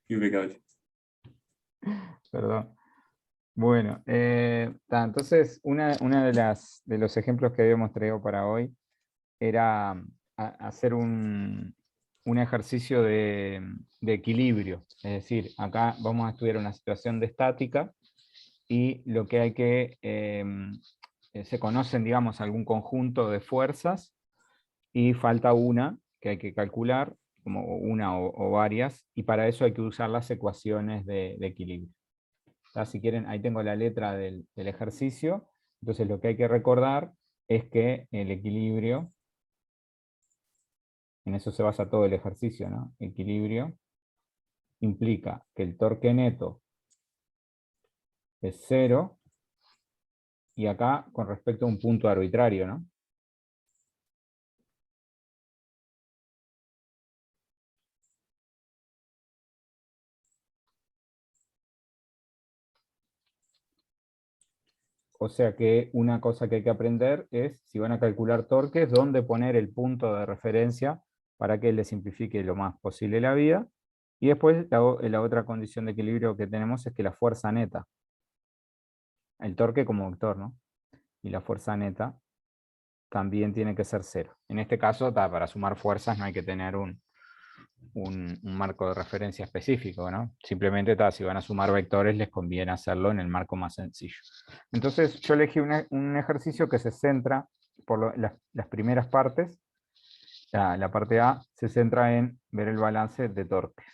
Impecable. Perdón. Bueno, entonces de los ejemplos que habíamos traído para hoy era hacer un ejercicio de equilibrio. Es decir, acá vamos a estudiar una situación de estática y lo que hay que, se conocen, digamos, algún conjunto de fuerzas y falta una que hay que calcular, como una o varias, y para eso hay que usar las ecuaciones de equilibrio. Si quieren, ahí tengo la letra del ejercicio. Entonces lo que hay que recordar es que el equilibrio, en eso se basa todo el ejercicio, ¿no? Equilibrio implica que el torque neto es 0, y acá con respecto a un punto arbitrario, ¿no? O sea que una cosa que hay que aprender es, si van a calcular torques, dónde poner el punto de referencia para que les simplifique lo más posible la vida. Y después la otra condición de equilibrio que tenemos es que la fuerza neta, el torque como vector, ¿no? Y la fuerza neta también tiene que ser 0. En este caso, para sumar fuerzas no hay que tener un marco de referencia específico, ¿no? Simplemente si van a sumar vectores les conviene hacerlo en el marco más sencillo. Entonces yo elegí un ejercicio que se centra, las primeras partes, la parte A se centra en ver el balance de torques.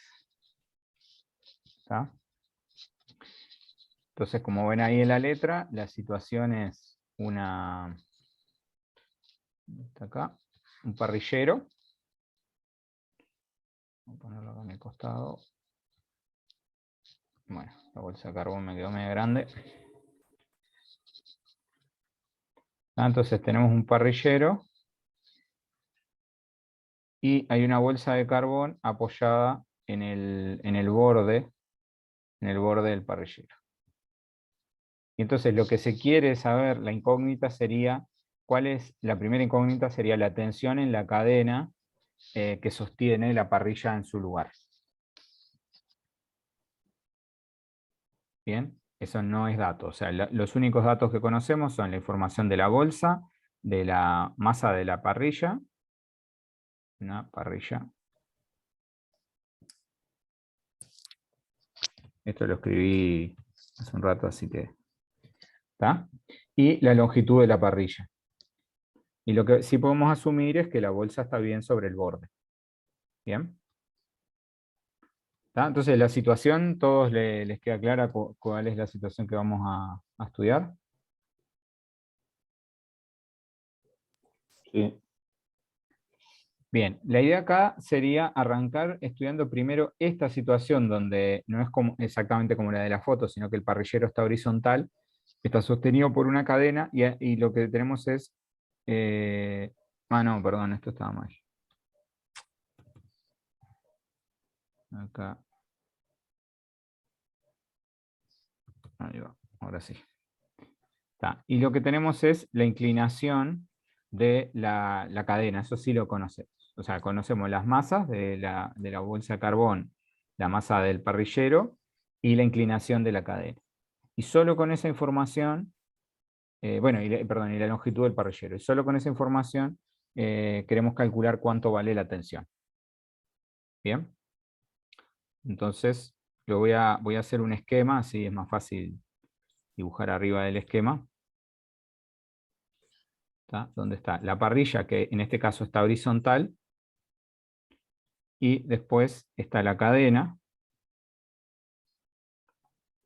¿Está? Entonces, como ven ahí en la letra, la situación es está acá, un parrillero. Voy a ponerlo acá en el costado. Bueno, la bolsa de carbón me quedó medio grande. Entonces tenemos un parrillero y hay una bolsa de carbón apoyada en el borde del parrillero. Y entonces lo que se quiere saber, la incógnita sería, la primera incógnita sería la tensión en la cadena que sostiene la parrilla en su lugar. Bien, eso no es dato. O sea, los únicos datos que conocemos son la información de la bolsa, de la masa de la parrilla, una parrilla. Esto lo escribí hace un rato, así que ¿está? Y la longitud de la parrilla. Y lo que sí podemos asumir es que la bolsa está bien sobre el borde. ¿Bien? ¿Está? Entonces la situación, ¿todos les queda clara cuál es la situación que vamos a estudiar? Sí. Bien, la idea acá sería arrancar estudiando primero esta situación donde no es exactamente como la de la foto, sino que el parrillero está horizontal, está sostenido por una cadena y lo que tenemos es... no, perdón, esto estaba mal. Acá. Ahí va, ahora sí. Y lo que tenemos es la inclinación de la cadena, eso sí lo conocemos. O sea, conocemos las masas de la bolsa de carbón, la masa del parrillero y la inclinación de la cadena. Y solo con esa información, bueno, perdón, y la longitud del parrillero. Y solo con esa información queremos calcular cuánto vale la tensión. ¿Bien? Entonces, voy a hacer un esquema, así es más fácil dibujar arriba del esquema. Donde está la parrilla, que en este caso está horizontal, y después está la cadena,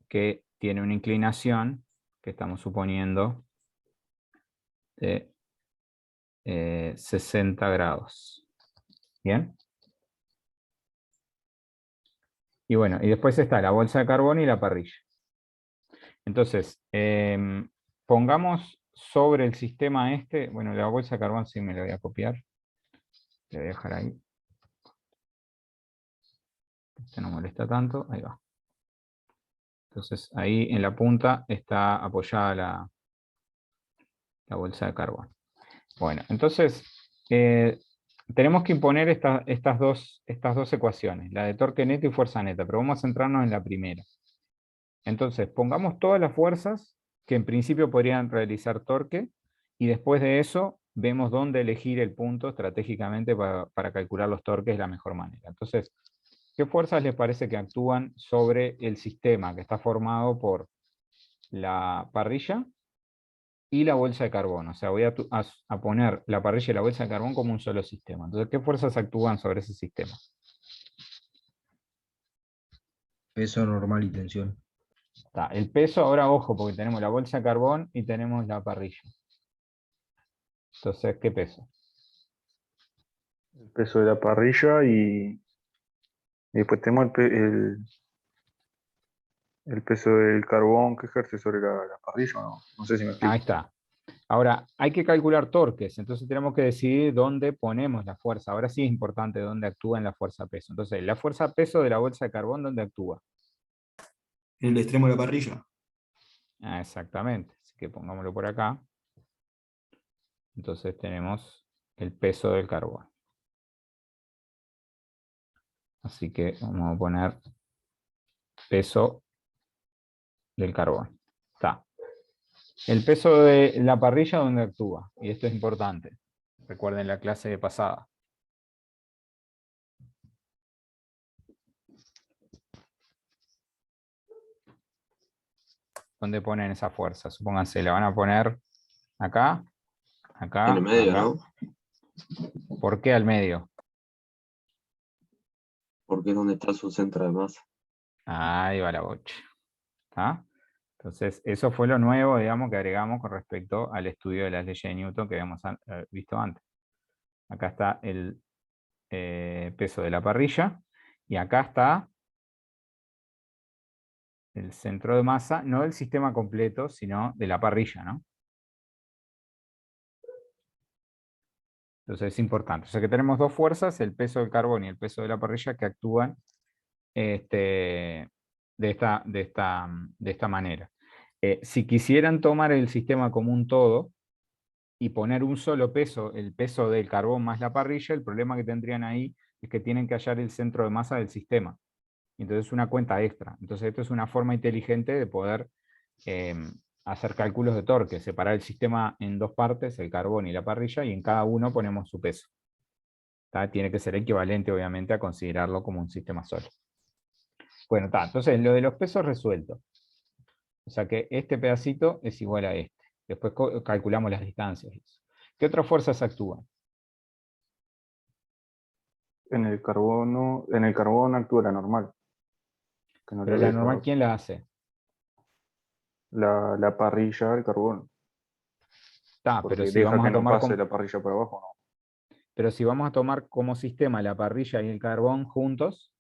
que tiene una inclinación, que estamos suponiendo, de 60 grados. ¿Bien? Y bueno, y después está la bolsa de carbón y la parrilla. Entonces, pongamos sobre el sistema bueno, la bolsa de carbón sí me la voy a copiar. La voy a dejar ahí. Este no molesta tanto, ahí va. Entonces ahí en la punta está apoyada la bolsa de carbón. Bueno, entonces tenemos que imponer estas dos ecuaciones, la de torque neto y fuerza neta, pero vamos a centrarnos en la primera. Entonces, pongamos todas las fuerzas que en principio podrían realizar torque, y después de eso vemos dónde elegir el punto estratégicamente para calcular los torques de la mejor manera. Entonces, ¿qué fuerzas les parece que actúan sobre el sistema que está formado por la parrilla y la bolsa de carbón? O sea, voy a poner la parrilla y la bolsa de carbón como un solo sistema. Entonces, ¿qué fuerzas actúan sobre ese sistema? Peso normal y tensión. El peso, ahora ojo, porque tenemos la bolsa de carbón y tenemos la parrilla. Entonces, ¿qué peso? El peso de la parrilla y después tenemos el peso del carbón que ejerce sobre la parrilla, ¿no? No sé si me Ahí explico. está. Ahora, hay que calcular torques, entonces tenemos que decidir dónde ponemos la fuerza. Ahora sí es importante dónde actúa en la fuerza peso. Entonces, la fuerza peso de la bolsa de carbón, ¿dónde actúa? En el extremo de la parrilla. Exactamente. Así que pongámoslo por acá. Entonces tenemos el peso del carbón. Así que vamos a poner peso del carbón. Está. El peso de la parrilla, ¿dónde actúa? Y esto es importante. Recuerden la clase de pasada. ¿Dónde ponen esa fuerza? Supónganse, la van a poner acá, En el acá, medio, acá. ¿no? ¿Por qué al medio? Porque es donde está su centro de masa. Ahí va la bocha. ¿Está? Entonces, eso fue lo nuevo, digamos, que agregamos con respecto al estudio de las leyes de Newton que habíamos visto antes. Acá está el peso de la parrilla y acá está el centro de masa, no del sistema completo, sino de la parrilla, ¿no? Entonces es importante. O sea que tenemos dos fuerzas, el peso del carbón y el peso de la parrilla, que actúan de esta manera. Si quisieran tomar el sistema como un todo y poner un solo peso, el peso del carbón más la parrilla, el problema que tendrían ahí es que tienen que hallar el centro de masa del sistema. Entonces es una cuenta extra. Entonces esto es una forma inteligente de poder eh, hacer cálculos de torque, separar el sistema en dos partes, el carbón y la parrilla, y en cada uno ponemos su peso. ¿Tá? Tiene que ser equivalente, obviamente, a considerarlo como un sistema solo. Bueno, está. Entonces lo de los pesos resuelto. O sea que este pedacito es igual a este. Después calculamos las distancias. ¿Qué otras fuerzas actúan? En el carbón actúa la normal, que no le Pero la había normal, dejado. ¿quién la hace? La parrilla, el carbón, Está, porque deja que no pase la parrilla por abajo, ¿no? pero si vamos a tomar como sistema la parrilla y el carbón juntos,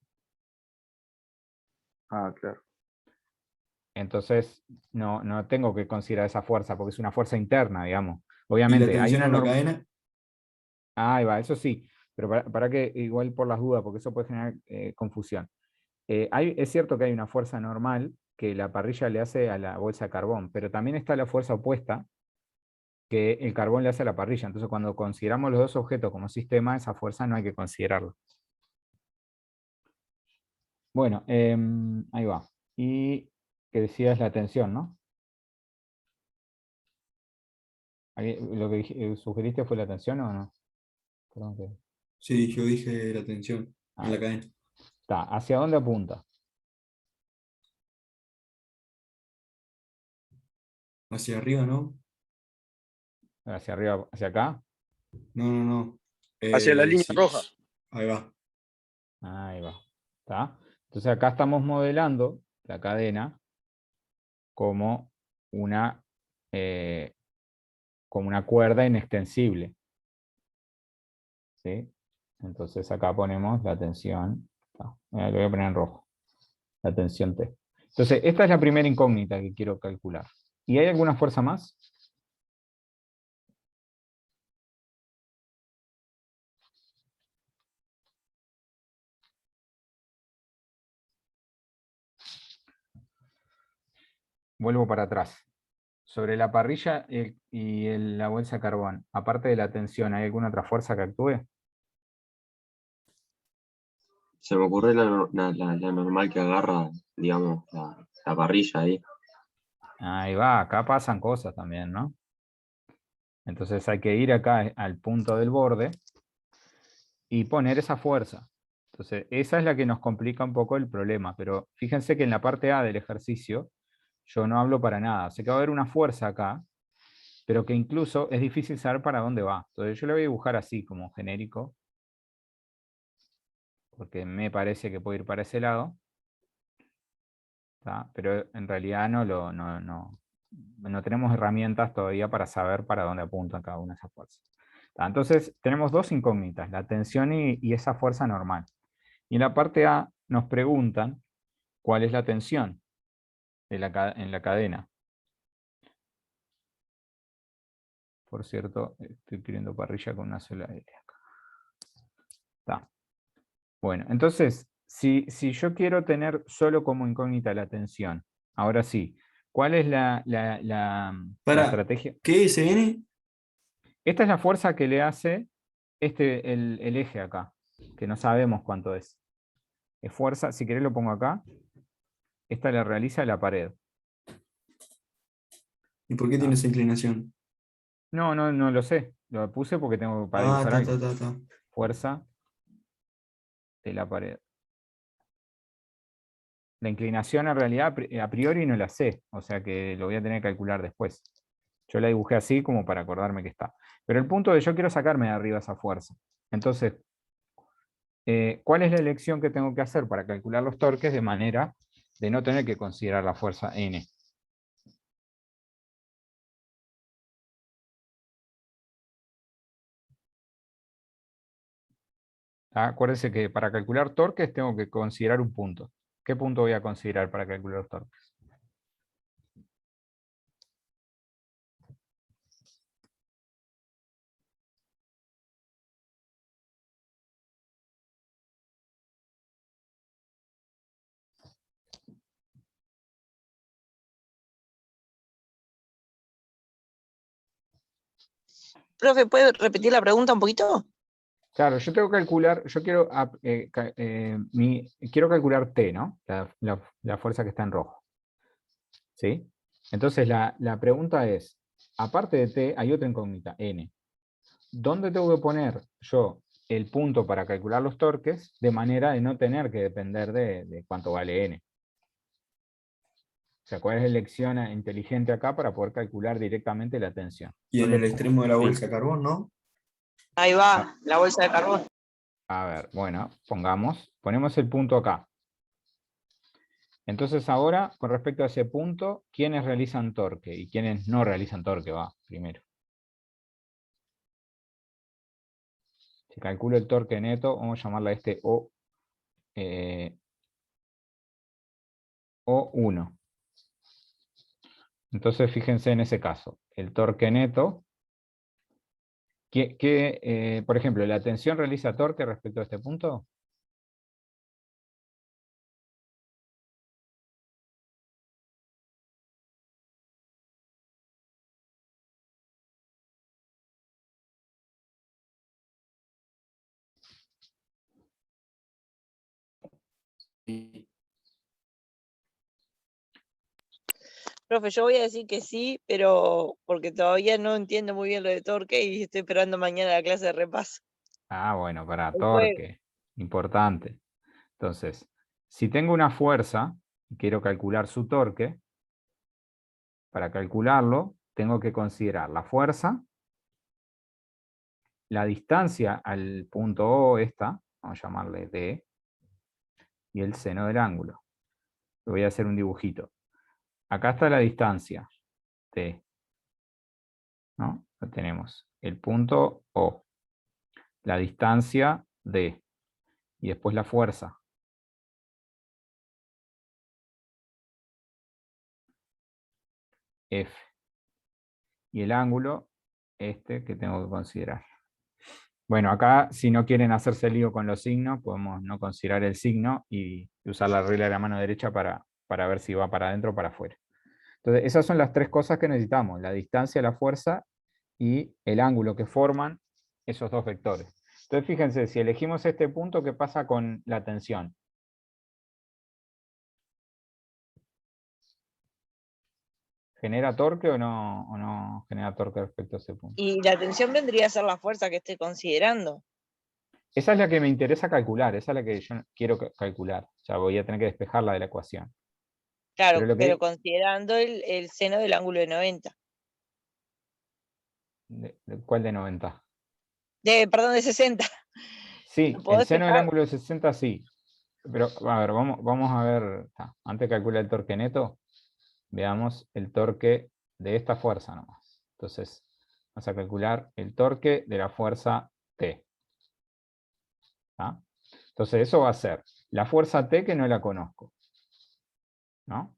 Ah, claro. entonces no tengo que considerar esa fuerza, porque es una fuerza interna, digamos. ¿Y la Obviamente, hay tensión una en la norma. cadena? Ahí va, eso sí, pero para que, igual por las dudas, porque eso puede generar confusión. Es cierto que hay una fuerza normal que la parrilla le hace a la bolsa de carbón, pero también está la fuerza opuesta que el carbón le hace a la parrilla. Entonces, cuando consideramos los dos objetos como sistema, esa fuerza no hay que considerarla. Bueno, ahí va. Y que decías la tensión, ¿no? Lo que sugeriste fue la tensión o no? Perdón Sí, yo dije la tensión en la cadena. está. ¿Hacia dónde apunta? Hacia arriba, ¿no? ¿Hacia arriba, hacia acá? No, no, no. Hacia la línea Sí. roja. Ahí va. Ahí va. ¿Está? Entonces acá estamos modelando la cadena como una, eh, como una cuerda inextensible. ¿Sí? Entonces acá ponemos la tensión. Lo voy a poner en rojo. La tensión T. Entonces, esta es la primera incógnita que quiero calcular. ¿Y hay alguna fuerza más? Vuelvo para atrás. Sobre la parrilla y la bolsa de carbón, aparte de la tensión, ¿hay alguna otra fuerza que actúe? Se me ocurre la normal que agarra, digamos, la parrilla ahí. Ahí va, acá pasan cosas también, ¿no? Entonces hay que ir acá al punto del borde y poner esa fuerza. Entonces esa es la que nos complica un poco el problema, pero fíjense que en la parte A del ejercicio yo no hablo para nada. Sé que va a haber una fuerza acá, pero que incluso es difícil saber para dónde va. Entonces yo le voy a dibujar así, como genérico, porque me parece que puede ir para ese lado. ¿Tá? Pero en realidad no tenemos herramientas todavía para saber para dónde apunta cada una de esas fuerzas. ¿Tá? Entonces tenemos dos incógnitas, la tensión y esa fuerza normal. Y en la parte A nos preguntan cuál es la tensión en la cadena. Por cierto, estoy escribiendo parrilla con una sola L acá. Tá. Bueno, entonces, si yo quiero tener solo como incógnita la tensión, ahora sí, ¿cuál es la Para, estrategia? ¿qué se viene? Esta es la fuerza que le hace el eje acá, que no sabemos cuánto es. Es fuerza, si querés lo pongo acá, esta la realiza la pared. ¿Y por qué tiene esa inclinación? No lo sé, lo puse porque tengo para Ah, dibujar ta, algo. ta, ta, ta. Fuerza de la pared. La inclinación en realidad a priori no la sé, o sea que lo voy a tener que calcular después. Yo la dibujé así como para acordarme que está. Pero el punto es que yo quiero sacarme de arriba esa fuerza. Entonces, ¿cuál es la elección que tengo que hacer para calcular los torques de manera de no tener que considerar la fuerza N? Acuérdense que para calcular torques tengo que considerar un punto. ¿Qué punto voy a considerar para calcular los torques? Profe, ¿puede repetir la pregunta un poquito? Claro, yo tengo que calcular, yo quiero, quiero calcular T, ¿no? La fuerza que está en rojo. ¿Sí? Entonces la pregunta es, aparte de T, hay otra incógnita, N. ¿Dónde tengo que poner yo el punto para calcular los torques de manera de no tener que depender de cuánto vale N? O sea, ¿cuál es la elección inteligente acá para poder calcular directamente la tensión? Y en ¿Dónde el pongo? extremo de la Sí. bolsa de carbón, ¿no? Ahí va, la bolsa de carbón. A ver, bueno, ponemos el punto acá. Entonces ahora, con respecto a ese punto, ¿quiénes realizan torque y quiénes no realizan torque? Va, primero. Si calculo el torque neto, vamos a llamarle a este O1. Entonces fíjense en ese caso, el torque neto, por ejemplo, ¿la tensión realiza torque respecto a este punto? Profe, yo voy a decir que sí, pero porque todavía no entiendo muy bien lo de torque y estoy esperando mañana la clase de repaso. Ah, bueno, para Hoy jueves. torque, importante. Entonces, si tengo una fuerza y quiero calcular su torque, para calcularlo tengo que considerar la fuerza, la distancia al punto O, esta, vamos a llamarle D, y el seno del ángulo. Le voy a hacer un dibujito. Acá está la distancia, T. ¿No? Lo tenemos. El punto O. La distancia, D. Y después la fuerza. F. Y el ángulo, este que tengo que considerar. Bueno, acá si no quieren hacerse lío con los signos, podemos no considerar el signo y usar la regla de la mano derecha para ver si va para adentro o para afuera. Entonces, esas son las tres cosas que necesitamos, la distancia, la fuerza y el ángulo que forman esos dos vectores. Entonces fíjense, si elegimos este punto, ¿qué pasa con la tensión? ¿Genera torque o no genera torque respecto a ese punto? Y la tensión vendría a ser la fuerza que estoy considerando. Esa es la que me interesa calcular, esa es la que yo quiero calcular. O sea, voy a tener que despejarla de la ecuación. Claro, Pero lo pero que, considerando el seno del ángulo de 90. ¿cuál de 90? Perdón, de 60. Sí, ¿Lo puedo el seno del despejar? ángulo de 60 sí. Pero, a ver, vamos a ver, antes de calcular el torque neto, veamos el torque de esta fuerza nomás. Entonces, vamos a calcular el torque de la fuerza T. ¿Tá? Entonces, eso va a ser la fuerza T que no la conozco, ¿no?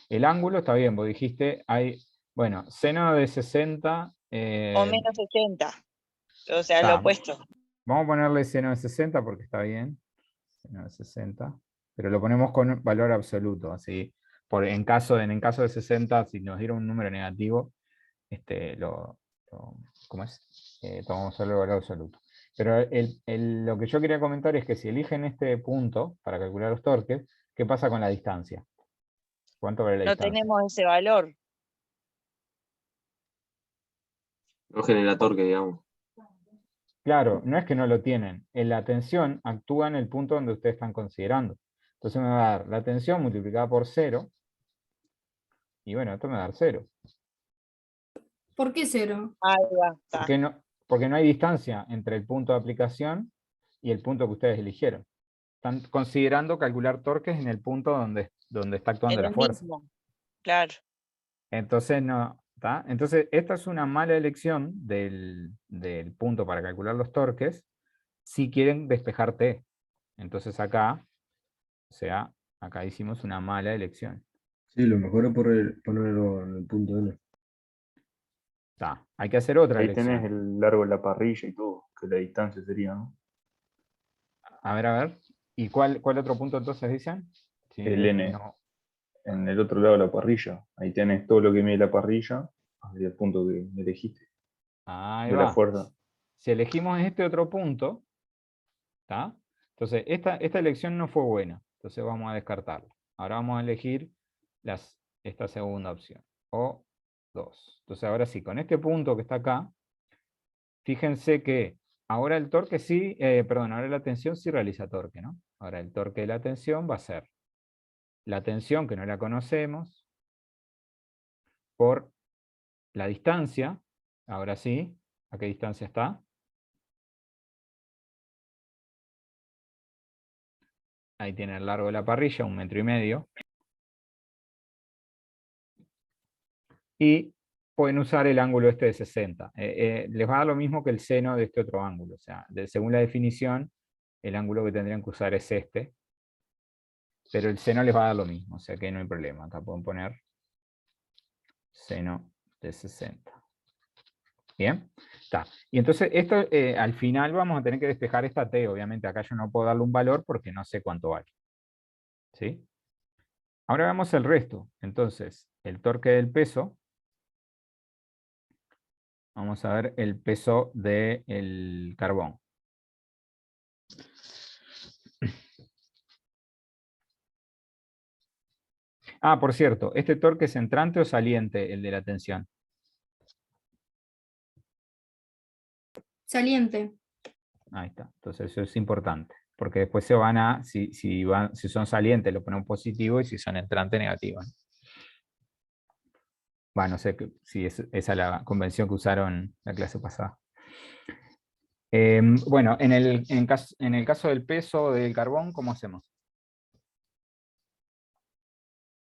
El ángulo está bien, vos dijiste, hay, bueno, seno de 60. O menos 60. O sea, lo Tá, opuesto. vamos a ponerle seno de 60 porque está bien. Seno de 60. Pero lo ponemos con valor absoluto, así. En caso de 60, si nos diera un número negativo, ¿cómo es? Tomamos solo el valor absoluto. Pero lo que yo quería comentar es que si eligen este punto para calcular los torques, ¿qué pasa con la distancia? ¿Cuánto vale la No distancia? tenemos ese valor. No genera torque, digamos. Claro, no es que no lo tienen. La tensión actúa en el punto donde ustedes están considerando. Entonces me va a dar la tensión multiplicada por 0. Y bueno, esto me va a dar 0. ¿Por qué 0? Ahí va, está. Porque no hay distancia entre el punto de aplicación y el punto que ustedes eligieron. Están considerando calcular torques en el punto donde está actuando En la el fuerza. mismo. Claro. Entonces, no, ¿tá? Entonces, esta es una mala elección del punto para calcular los torques si quieren despejar T. Entonces acá, o sea, acá hicimos una mala elección. Sí, lo mejor es ponerlo en el punto N. Tá, hay que hacer otra Ahí tenés elección. el largo de la parrilla y todo, que la distancia sería, ¿no? A ver. ¿Y cuál otro punto entonces dicen? Sí, El N, no. en el otro lado de la parrilla. Ahí tenés todo lo que mide la parrilla, y el punto que elegiste, Ahí de la va. fuerza. Si elegimos este otro punto, ¿tá? Entonces esta elección no fue buena. Entonces vamos a descartarla. Ahora vamos a elegir esta segunda opción. O 2. Entonces ahora sí, con este punto que está acá, fíjense que ahora el torque sí, perdón, ahora la tensión sí realiza torque, ¿no? Ahora el torque de la tensión va a ser la tensión, que no la conocemos, por la distancia, ahora sí, ¿a qué distancia está? Ahí tiene el largo de la parrilla, 1,5 metros. Y pueden usar el ángulo este de 60. Les va a dar lo mismo que el seno de este otro ángulo. O sea, según la definición, el ángulo que tendrían que usar es este. Pero el seno les va a dar lo mismo, o sea que no hay problema. Acá pueden poner seno de 60. Bien, está. Y entonces esto al final vamos a tener que despejar esta T. Obviamente acá yo no puedo darle un valor porque no sé cuánto vale. ¿Sí? Ahora veamos el resto. Entonces, el torque del peso. Vamos a ver el peso del carbón. Ah, por cierto, ¿este torque es entrante o saliente, el de la tensión? Saliente. Ahí está. Entonces eso es importante. Porque después se van a, si son salientes, lo ponemos positivo, y si son entrantes, negativo, ¿no? Bueno, no sé si esa es la convención que usaron la clase pasada. Bueno, en el caso del peso del carbón, ¿cómo hacemos?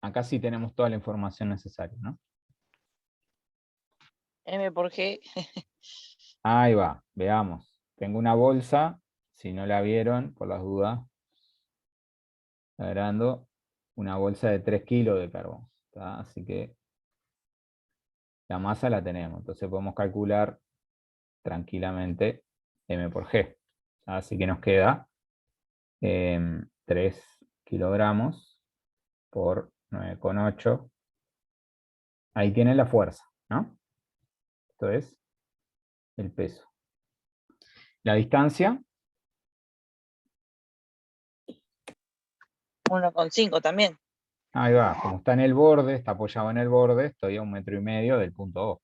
Acá sí tenemos toda la información necesaria, ¿no? M por G. Ahí va, veamos. Tengo una bolsa, si no la vieron, por las dudas, agarrando una bolsa de 3 kilos de carbón, ¿tá? Así que la masa la tenemos, entonces podemos calcular tranquilamente M por G. Así que nos queda 3 kilogramos por 9,8. Ahí tienen la fuerza, ¿no? Esto es el peso. La distancia, 1,5 también. ahí va, como está en el borde, está apoyado en el borde, estoy a 1,5 metros del punto O.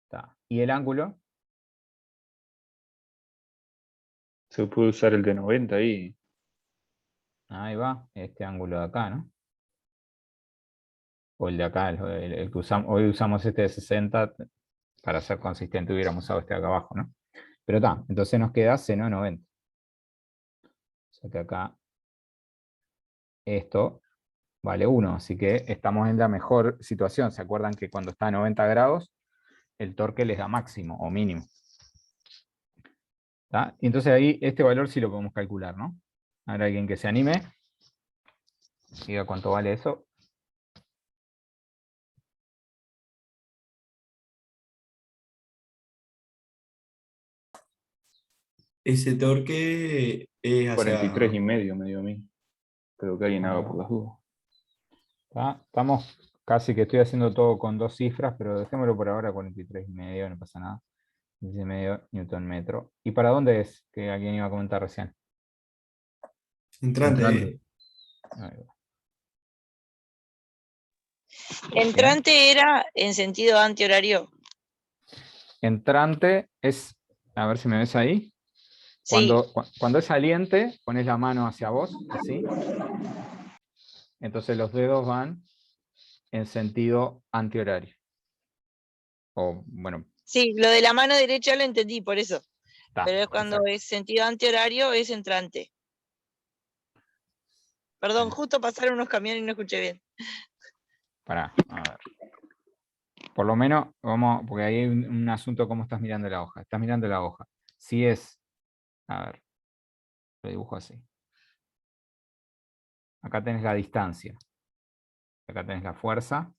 Está. ¿Y el ángulo? Se puede usar el de 90 ahí. Ahí va, este ángulo de acá, ¿no? O el de acá, el que usamos, hoy usamos este de 60, para ser consistente hubiéramos usado este de acá abajo, ¿no? Pero está, entonces nos queda seno de 90. O sea que acá esto vale 1, así que estamos en la mejor situación. ¿Se acuerdan que cuando está a 90 grados, el torque les da máximo o mínimo? ¿Tá? Y entonces ahí este valor sí lo podemos calcular, ¿no? Ahora alguien que se anime, diga cuánto vale eso. Ese torque es hacia... 43,5 me dio a mí. Pero que alguien haga por las dudas. ¿Tá? Estamos casi que estoy haciendo todo con 2 cifras, pero dejémoslo por ahora 43,5, no pasa nada. 15,5 Newton metro. ¿Y para dónde es? Que alguien iba a comentar recién. Entrante. Ahí va. Entrante era en sentido antihorario. Entrante es, a ver si me ves ahí. Sí, Cuando es saliente, pones la mano hacia vos, así. Entonces los dedos van en sentido antihorario. O, bueno, sí, lo de la mano derecha lo entendí, por eso. está. Pero es cuando Exacto. es sentido antihorario, es entrante. Perdón, justo pasaron unos camiones y no escuché bien. Pará, a ver. Por lo menos, vamos, porque ahí hay un asunto, cómo estás mirando la hoja. Estás mirando la hoja. Si es, a ver, lo dibujo así. Acá tenés la distancia. Acá tenés la fuerza.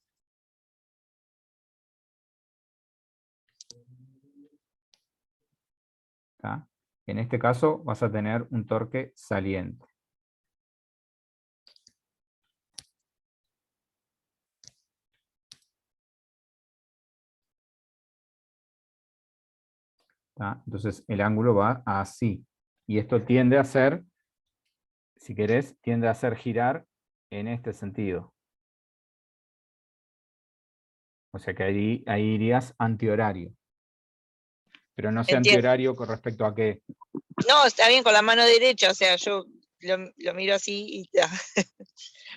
¿Tá? En este caso vas a tener un torque saliente. ¿Tá? Entonces el ángulo va así. Y esto tiende a ser, si querés, tiende a hacer girar en este sentido. O sea que ahí irías antihorario. Pero no sé Entiendo. antihorario con respecto a qué. No, está bien con la mano derecha, o sea, yo lo miro así y ya.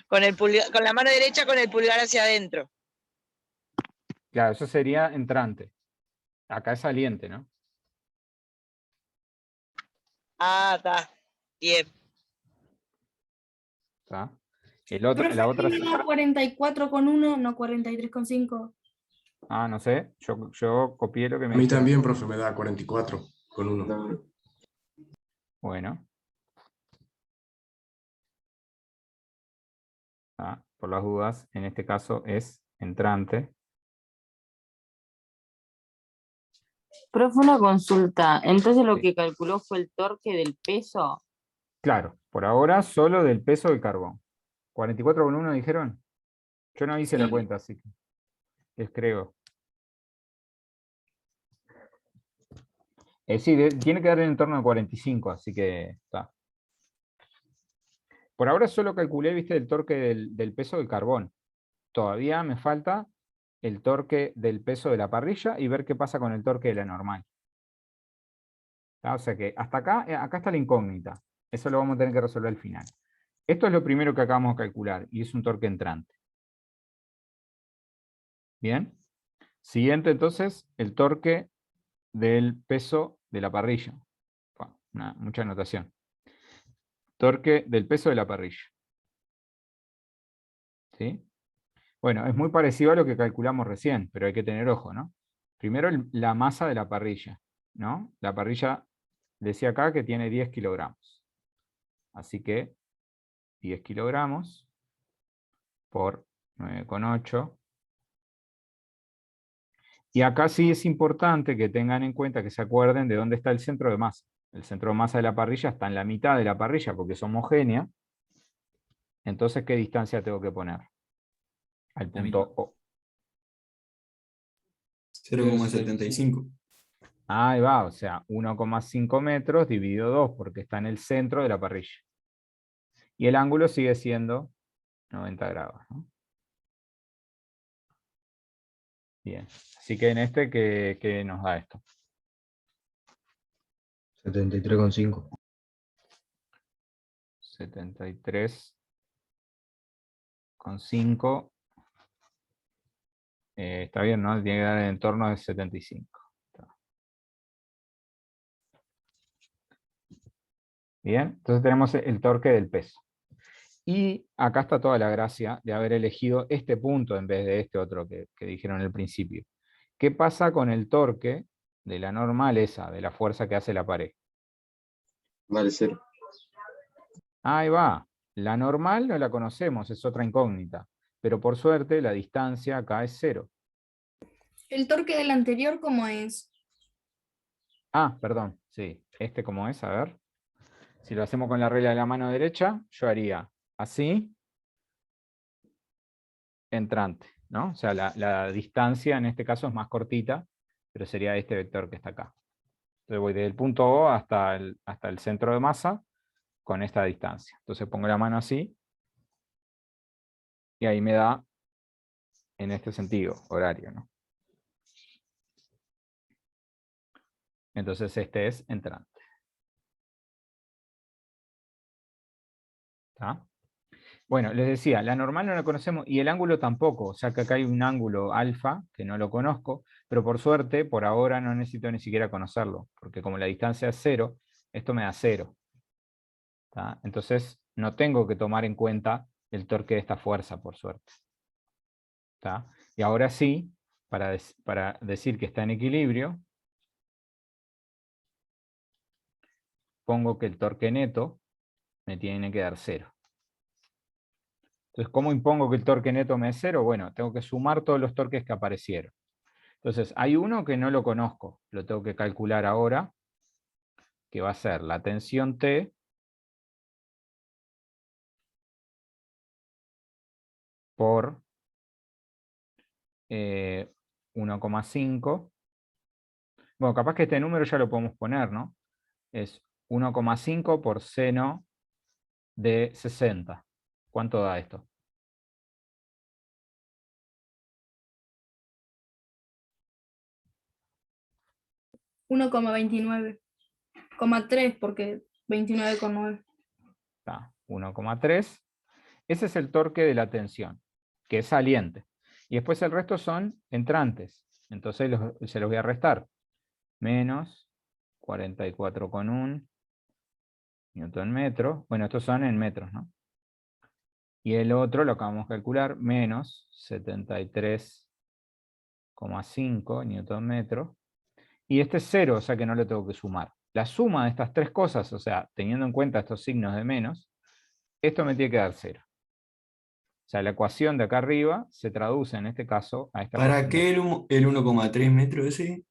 Con la mano derecha con el pulgar hacia adentro. Claro, eso sería entrante. Acá es saliente, ¿no? Ah, está. Bien. ¿Tá? Profe, La a otra. mí me da 44,1, no 43,5. Ah, no sé. Yo copié lo que A me mí dijeron. también, profe, me da 44,1. No, Bueno. Por las dudas, en este caso es entrante. Profe, una consulta. Entonces lo Sí. que calculó fue el torque del peso. Claro, por ahora solo del peso del carbón. 44,1 dijeron. Yo no hice la cuenta, así que les creo. Sí, tiene que dar en torno a 45, así que está. Por ahora solo calculé, viste, el torque del peso del carbón. Todavía me falta el torque del peso de la parrilla y ver qué pasa con el torque de la normal. ¿Tá? O sea que hasta acá está la incógnita. Eso lo vamos a tener que resolver al final. Esto es lo primero que acabamos de calcular y es un torque entrante. Bien. Siguiente entonces, el torque del peso de la parrilla. Mucha anotación. Torque del peso de la parrilla. ¿Sí? Bueno, es muy parecido a lo que calculamos recién, pero hay que tener ojo, ¿no? Primero la masa de la parrilla, ¿no? La parrilla decía acá que tiene 10 kilogramos. Así que 10 kilogramos por 9,8. Y acá sí es importante que tengan en cuenta, que se acuerden de dónde está el centro de masa. El centro de masa de la parrilla está en la mitad de la parrilla porque es homogénea. Entonces, ¿qué distancia tengo que poner? Al punto O. 0,75. Ahí va, o sea, 1,5 metros dividido 2, porque está en el centro de la parrilla. Y el ángulo sigue siendo 90 grados, ¿no? Bien, así que en este, ¿qué nos da esto? 73,5. 73,5. Está bien, ¿no? Tiene que dar en torno de 75. Bien, entonces tenemos el torque del peso. Y acá está toda la gracia de haber elegido este punto en vez de este otro que dijeron al principio. ¿Qué pasa con el torque de la normal esa, de la fuerza que hace la pared? Vale 0. Ahí va. La normal no la conocemos, es otra incógnita. Pero por suerte la distancia acá es 0. ¿El torque del anterior cómo es? Ah, perdón, sí. ¿Este cómo es? A ver. Si lo hacemos con la regla de la mano derecha, yo haría así, entrante, ¿no? O sea, la distancia en este caso es más cortita, pero sería este vector que está acá. Entonces voy desde el punto O hasta el centro de masa con esta distancia. Entonces pongo la mano así, y ahí me da en este sentido, horario, ¿no? Entonces este es entrante. ¿Está? Bueno, les decía, la normal no la conocemos y el ángulo tampoco, o sea que acá hay un ángulo alfa que no lo conozco, pero por suerte, por ahora no necesito ni siquiera conocerlo, porque como la distancia es 0, esto me da 0. ¿Está? Entonces no tengo que tomar en cuenta el torque de esta fuerza, por suerte. ¿Está? Y ahora sí, para decir que está en equilibrio, pongo que el torque neto me tiene que dar 0. Entonces, ¿cómo impongo que el torque neto me dé 0? Bueno, tengo que sumar todos los torques que aparecieron. Entonces, hay uno que no lo conozco, lo tengo que calcular ahora, que va a ser la tensión T por 1,5. Bueno, capaz que este número ya lo podemos poner, ¿no? Es 1,5 por seno de 60. ¿Cuánto da esto? 1,29. 3 porque 29,9. Está, 1,3. Ese es el torque de la tensión, que es saliente. Y después el resto son entrantes. Entonces se los voy a restar. Menos 44,1 Newton metro. Bueno, estos son en metros, ¿no? Y el otro lo acabamos de calcular, menos 73,5 Newton metro. Y este es 0, o sea que no le tengo que sumar. La suma de estas tres cosas, o sea, teniendo en cuenta estos signos de menos, esto me tiene que dar 0. O sea, la ecuación de acá arriba se traduce en este caso a esta ¿Para ecuación de qué el 1,3 metros ese?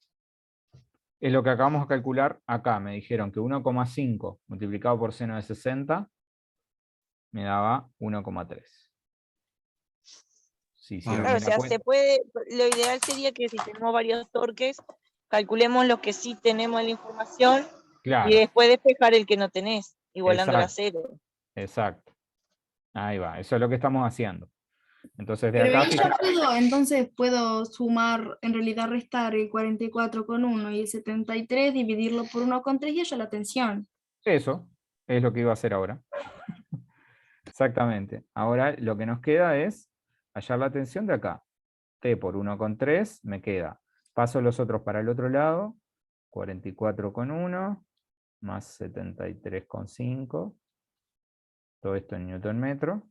Es lo que acabamos de calcular acá. Me dijeron que 1,5 multiplicado por seno de 60 me daba 1,3. Si hicieron Claro, o bien la sea, cuenta. se puede, lo ideal sería que si tenemos varios torques, calculemos los que sí tenemos en la información y Claro, después despejar el que no tenés, igualando la exacto, 0. exacto. Ahí va, eso es lo que estamos haciendo. Entonces de Pero acá, ahí ya entonces puedo sumar, en realidad restar el 44,1 y el 73, dividirlo por 1,3 y hallar la tensión. eso es lo que iba a hacer ahora. Exactamente. Ahora lo que nos queda es hallar la tensión de acá. T por 1,3 me queda. Paso los otros para el otro lado. 44,1 más 73,5. Todo esto en Newton metro.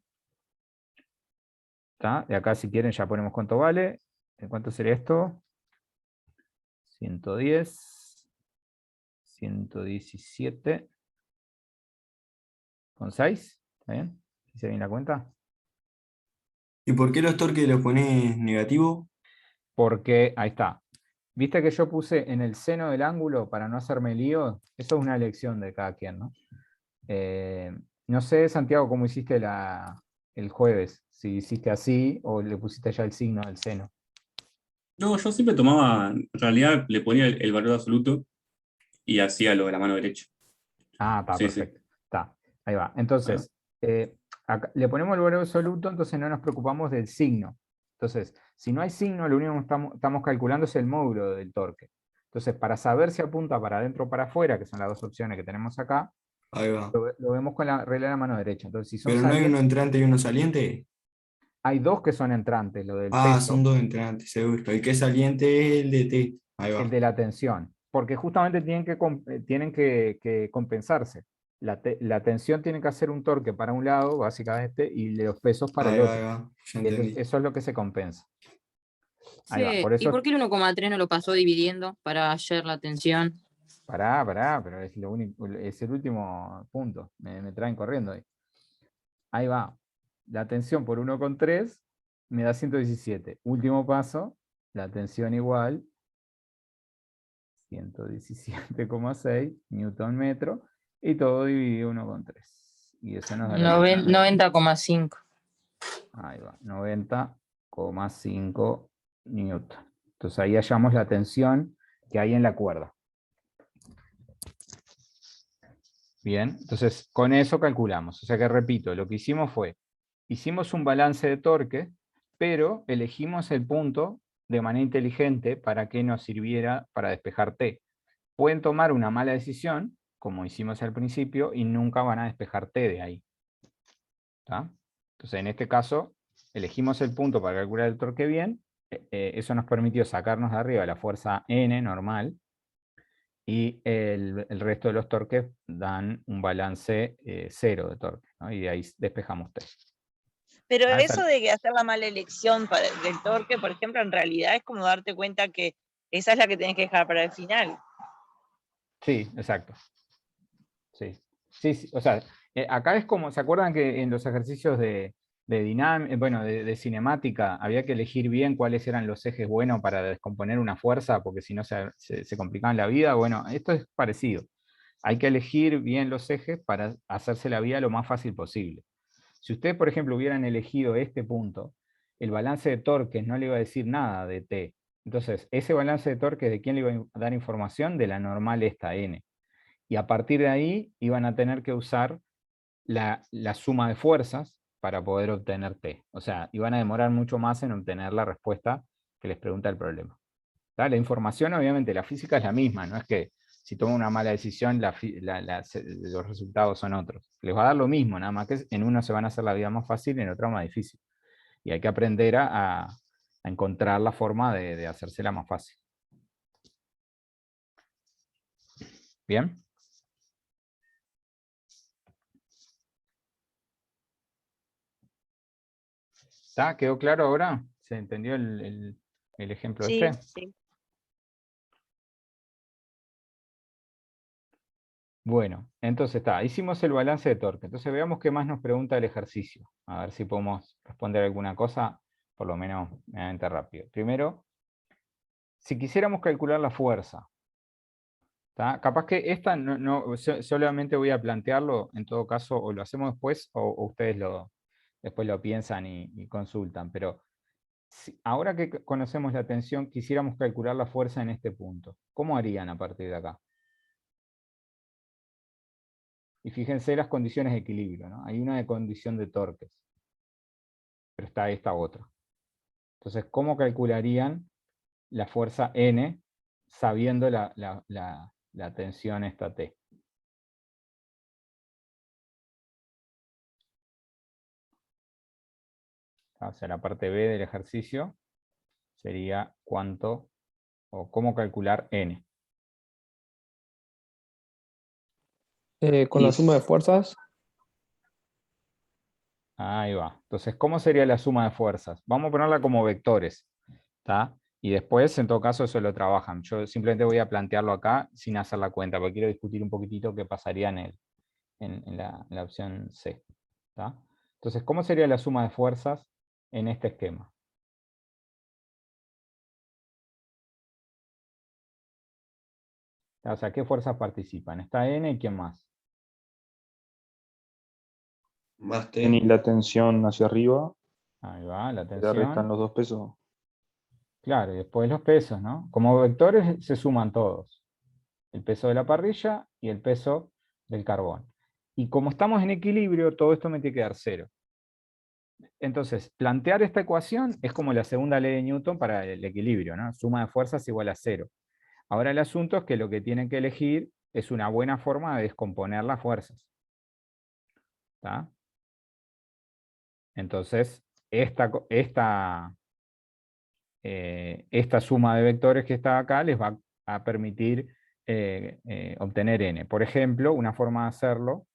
¿Está? De acá si quieren ya ponemos cuánto vale. ¿Cuánto sería esto? 110. 117,6. ¿Está bien? ¿Hice bien la cuenta? ¿Y por qué los torques los pones negativos? Porque, ahí está. ¿Viste que yo puse en el seno del ángulo para no hacerme lío? Eso es una elección de cada quien, ¿no? No sé, Santiago, cómo hiciste el jueves. Si hiciste así o le pusiste ya el signo del seno. No, yo siempre tomaba, en realidad le ponía el valor absoluto y hacía lo de la mano derecha. Ah, está, Sí, sí. perfecto. Está, ahí va. Entonces, acá le ponemos el valor absoluto, entonces no nos preocupamos del signo. Entonces, si no hay signo, lo único que estamos calculando es el módulo del torque. Entonces, para saber si apunta para adentro o para afuera, que son las dos opciones que tenemos acá, Ahí va. lo vemos con la regla de la mano derecha. Entonces, si son Pero no hay uno salientes, entrante y uno saliente. hay dos que son entrantes, lo del Ah, peso, son dos entrantes, seguro. El que es saliente es el de T. Ahí el va. de la tensión, porque justamente tienen que compensarse. La tensión tiene que hacer un torque para un lado, básicamente, y los pesos para el Ahí va, otro. ahí va. Ya Y entendí. eso es lo que se compensa. Ahí va. Che, Por ¿y eso, por qué el 1,3 no lo pasó dividiendo para hallar la tensión? pará, pero es lo único, es el último punto. Me traen corriendo ahí. Ahí va. La tensión por 1,3 me da 117. Último paso, la tensión igual 117,6 newton metro y todo dividido 1,3. Y eso nos da la tensión. 90,5. Ahí va, 90,5 newton. Entonces ahí hallamos la tensión que hay en la cuerda. Bien, entonces con eso calculamos. O sea que repito, lo que hicimos fue, hicimos un balance de torque, pero elegimos el punto de manera inteligente para que nos sirviera para despejar T. Pueden tomar una mala decisión, como hicimos al principio, y nunca van a despejar T de ahí. ¿Tá? Entonces, en este caso, elegimos el punto para calcular el torque bien. Eso nos permitió sacarnos de arriba la fuerza N normal, y el resto de los torques dan un balance 0 de torque, ¿no? Y de ahí despejamos T. Pero Ah, eso de que hacer la mala elección del torque, por ejemplo, en realidad es como darte cuenta que esa es la que tenés que dejar para el final. Sí, exacto. Sí, sí, sí, o sea, acá es como, ¿se acuerdan que en los ejercicios de cinemática había que elegir bien cuáles eran los ejes buenos para descomponer una fuerza, porque si no se complicaban la vida? Bueno, esto es parecido. Hay que elegir bien los ejes para hacerse la vida lo más fácil posible. Si ustedes, por ejemplo, hubieran elegido este punto, el balance de torques no le iba a decir nada de T. Entonces, ese balance de torques, ¿de quién le iba a dar información? De la normal esta N. Y a partir de ahí iban a tener que usar la suma de fuerzas para poder obtener T. O sea, iban a demorar mucho más en obtener la respuesta que les pregunta el problema. ¿Tá? La información, obviamente, la física es la misma, no es que si tomo una mala decisión los resultados son otros. Les va a dar lo mismo, nada más que en uno se van a hacer la vida más fácil y en otro más difícil. Y hay que aprender a encontrar la forma de hacérsela más fácil. ¿Bien? ¿Está? ¿Quedó claro ahora? ¿Se entendió el ejemplo Sí, este? sí. Bueno, entonces hicimos el balance de torque. Entonces veamos qué más nos pregunta el ejercicio. A ver si podemos responder alguna cosa, por lo menos medianamente rápido. Primero, si quisiéramos calcular la fuerza, ¿tá? Capaz que esta solamente voy a plantearlo, en todo caso, o lo hacemos después, o ustedes después lo piensan y consultan. Pero ahora que conocemos la tensión, quisiéramos calcular la fuerza en este punto. ¿Cómo harían a partir de acá? Y fíjense las condiciones de equilibrio, ¿no? Hay una de condición de torques, pero está esta otra. Entonces, ¿cómo calcularían la fuerza N sabiendo la tensión esta T? O sea, la parte B del ejercicio sería cuánto o cómo calcular N. Con la suma de fuerzas. Ahí va. Entonces, ¿cómo sería la suma de fuerzas? Vamos a ponerla como vectores, ¿tá? Y después, en todo caso, eso lo trabajan. Yo simplemente voy a plantearlo acá sin hacer la cuenta, porque quiero discutir un poquitito qué pasaría en la opción C. ¿Tá? Entonces, ¿cómo sería la suma de fuerzas en este esquema? O sea, ¿qué fuerzas participan? Está N y ¿quién más? Más Y T. la tensión hacia arriba, Ahí va, la le restan tensión. los dos pesos. Claro, y después los pesos, ¿no? Como vectores se suman todos. El peso de la parrilla y el peso del carbón. Y como estamos en equilibrio, todo esto me tiene que dar 0. Entonces, plantear esta ecuación es como la segunda ley de Newton para el equilibrio, ¿no? Suma de fuerzas igual a 0. Ahora el asunto es que lo que tienen que elegir es una buena forma de descomponer las fuerzas. ¿Está? Entonces, esta suma de vectores que está acá les va a permitir obtener n. Por ejemplo, una forma de hacerlo,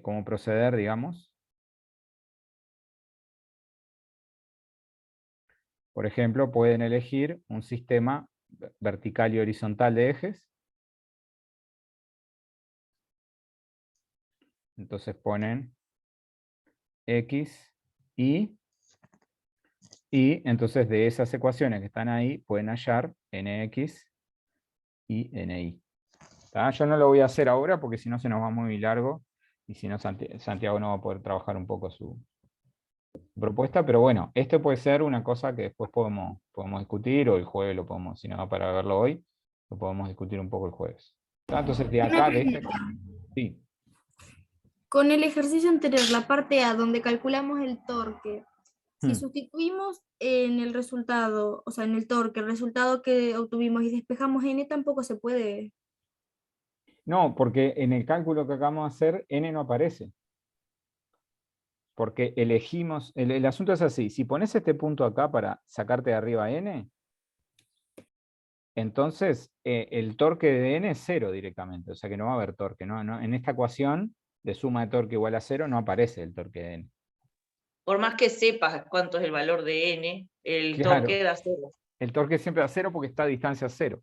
cómo proceder, digamos. Por ejemplo, pueden elegir un sistema vertical y horizontal de ejes. Entonces ponen x, y entonces de esas ecuaciones que están ahí pueden hallar nx y ni. ¿Tá? Yo no lo voy a hacer ahora porque si no se nos va muy largo y si no Santiago no va a poder trabajar un poco su propuesta, pero bueno, esto puede ser una cosa que después podemos discutir, o el jueves lo podemos, si no va para verlo hoy, lo podemos discutir un poco el jueves. ¿Tá? Entonces de acá, de este... Sí. Con el ejercicio anterior, la parte A, donde calculamos el torque, si sustituimos en el resultado, o sea, en el torque, el resultado que obtuvimos y despejamos n, tampoco se puede. No, porque en el cálculo que acabamos de hacer, n no aparece. Porque elegimos, el asunto es así, si pones este punto acá para sacarte de arriba n, entonces el torque de n es 0 directamente, o sea que no va a haber torque. En esta ecuación de suma de torque igual a 0 no aparece el torque de n. Por más que sepas cuánto es el valor de n, el Claro, torque da 0. el torque siempre da 0 porque está a distancia 0.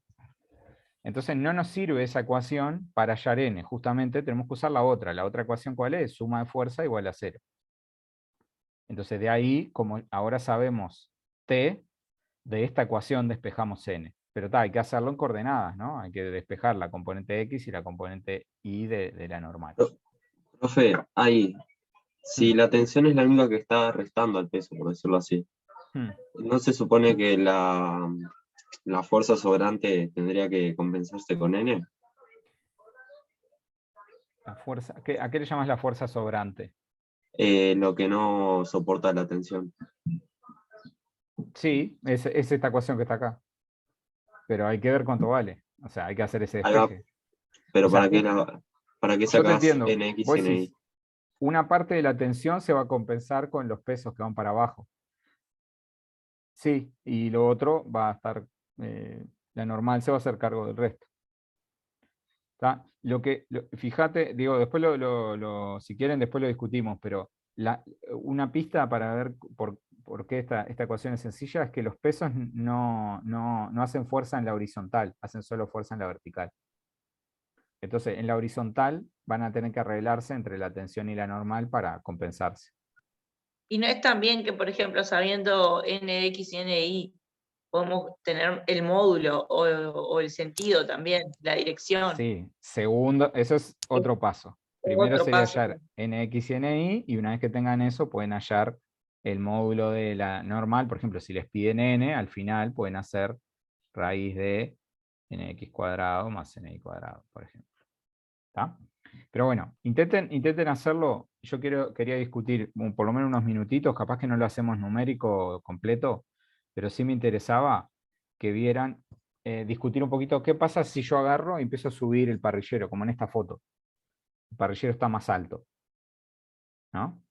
Entonces no nos sirve esa ecuación para hallar n, justamente tenemos que usar la otra. La otra ecuación, ¿cuál es? Suma de fuerza igual a 0. Entonces de ahí, como ahora sabemos t, de esta ecuación despejamos n. Pero hay que hacerlo en coordenadas, ¿no? Hay que despejar la componente x y la componente y de la normal. Profe, ahí, si la tensión es la única que está restando al peso, por decirlo así, ¿no se supone que la fuerza sobrante tendría que compensarse con n? La fuerza, ¿a qué le llamas la fuerza sobrante? Lo que no soporta la tensión. Sí, es esta ecuación que está acá. Pero hay que ver cuánto vale. O sea, hay que hacer ese Ahí va. despeje. Pero O sea, ¿para qué yo te sacás entiendo. nx Vos y ni? decís, una parte de la tensión se va a compensar con los pesos que van para abajo. Sí, y lo otro va a estar, la normal se va a hacer cargo del resto. ¿Tá? Fíjate, digo, después si quieren después lo discutimos, pero una pista para ver por qué esta ecuación es sencilla es que los pesos no hacen fuerza en la horizontal, hacen solo fuerza en la vertical. Entonces, en la horizontal van a tener que arreglarse entre la tensión y la normal para compensarse. Y no es tan bien que, por ejemplo, sabiendo nx y ni, podemos tener el módulo o el sentido también, la dirección. Sí, segundo, eso es otro paso. Primero Otro sería paso. hallar nx y ni, y una vez que tengan eso, pueden hallar el módulo de la normal. Por ejemplo, si les piden n, al final pueden hacer raíz de nx cuadrado más ni cuadrado, por ejemplo. ¿Está? Pero bueno, intenten hacerlo. Yo quería discutir por lo menos unos minutitos, capaz que no lo hacemos numérico completo, pero sí me interesaba que vieran, discutir un poquito qué pasa si yo agarro y empiezo a subir el parrillero, como en esta foto. El parrillero está más alto, ¿no?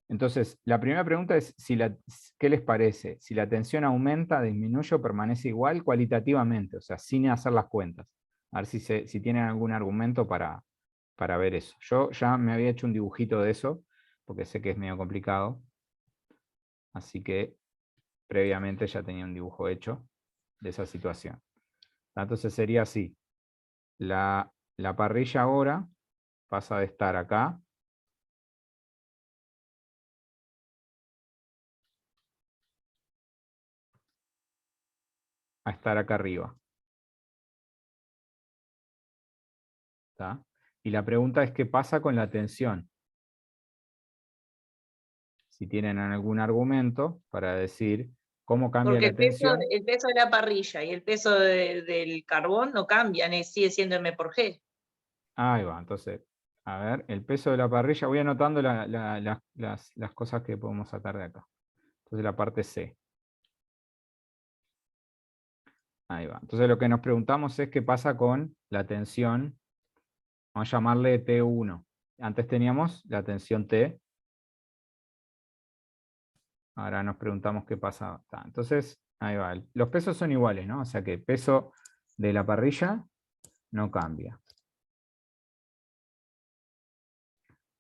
Entonces, la primera pregunta es ¿qué les parece? Si la tensión aumenta, disminuye o permanece igual cualitativamente, o sea, sin hacer las cuentas. A ver si tienen algún argumento para ver eso. Yo ya me había hecho un dibujito de eso, porque sé que es medio complicado. Así que previamente ya tenía un dibujo hecho de esa situación. Entonces sería así. La parrilla ahora pasa de estar acá a estar acá arriba. ¿Está? Y la pregunta es, ¿qué pasa con la tensión? si tienen algún argumento para decir cómo cambia Porque la tensión. el peso de la parrilla y el peso del carbón no cambian, sigue siendo M por G. Ahí va, entonces, a ver, el peso de la parrilla, voy anotando las cosas que podemos sacar de acá. Entonces la parte C. Ahí va. Entonces lo que nos preguntamos es qué pasa con la tensión, vamos a llamarle T1. Antes teníamos la tensión T. Ahora nos preguntamos qué pasa. Entonces, ahí va. Los pesos son iguales, ¿no? O sea que el peso de la parrilla no cambia.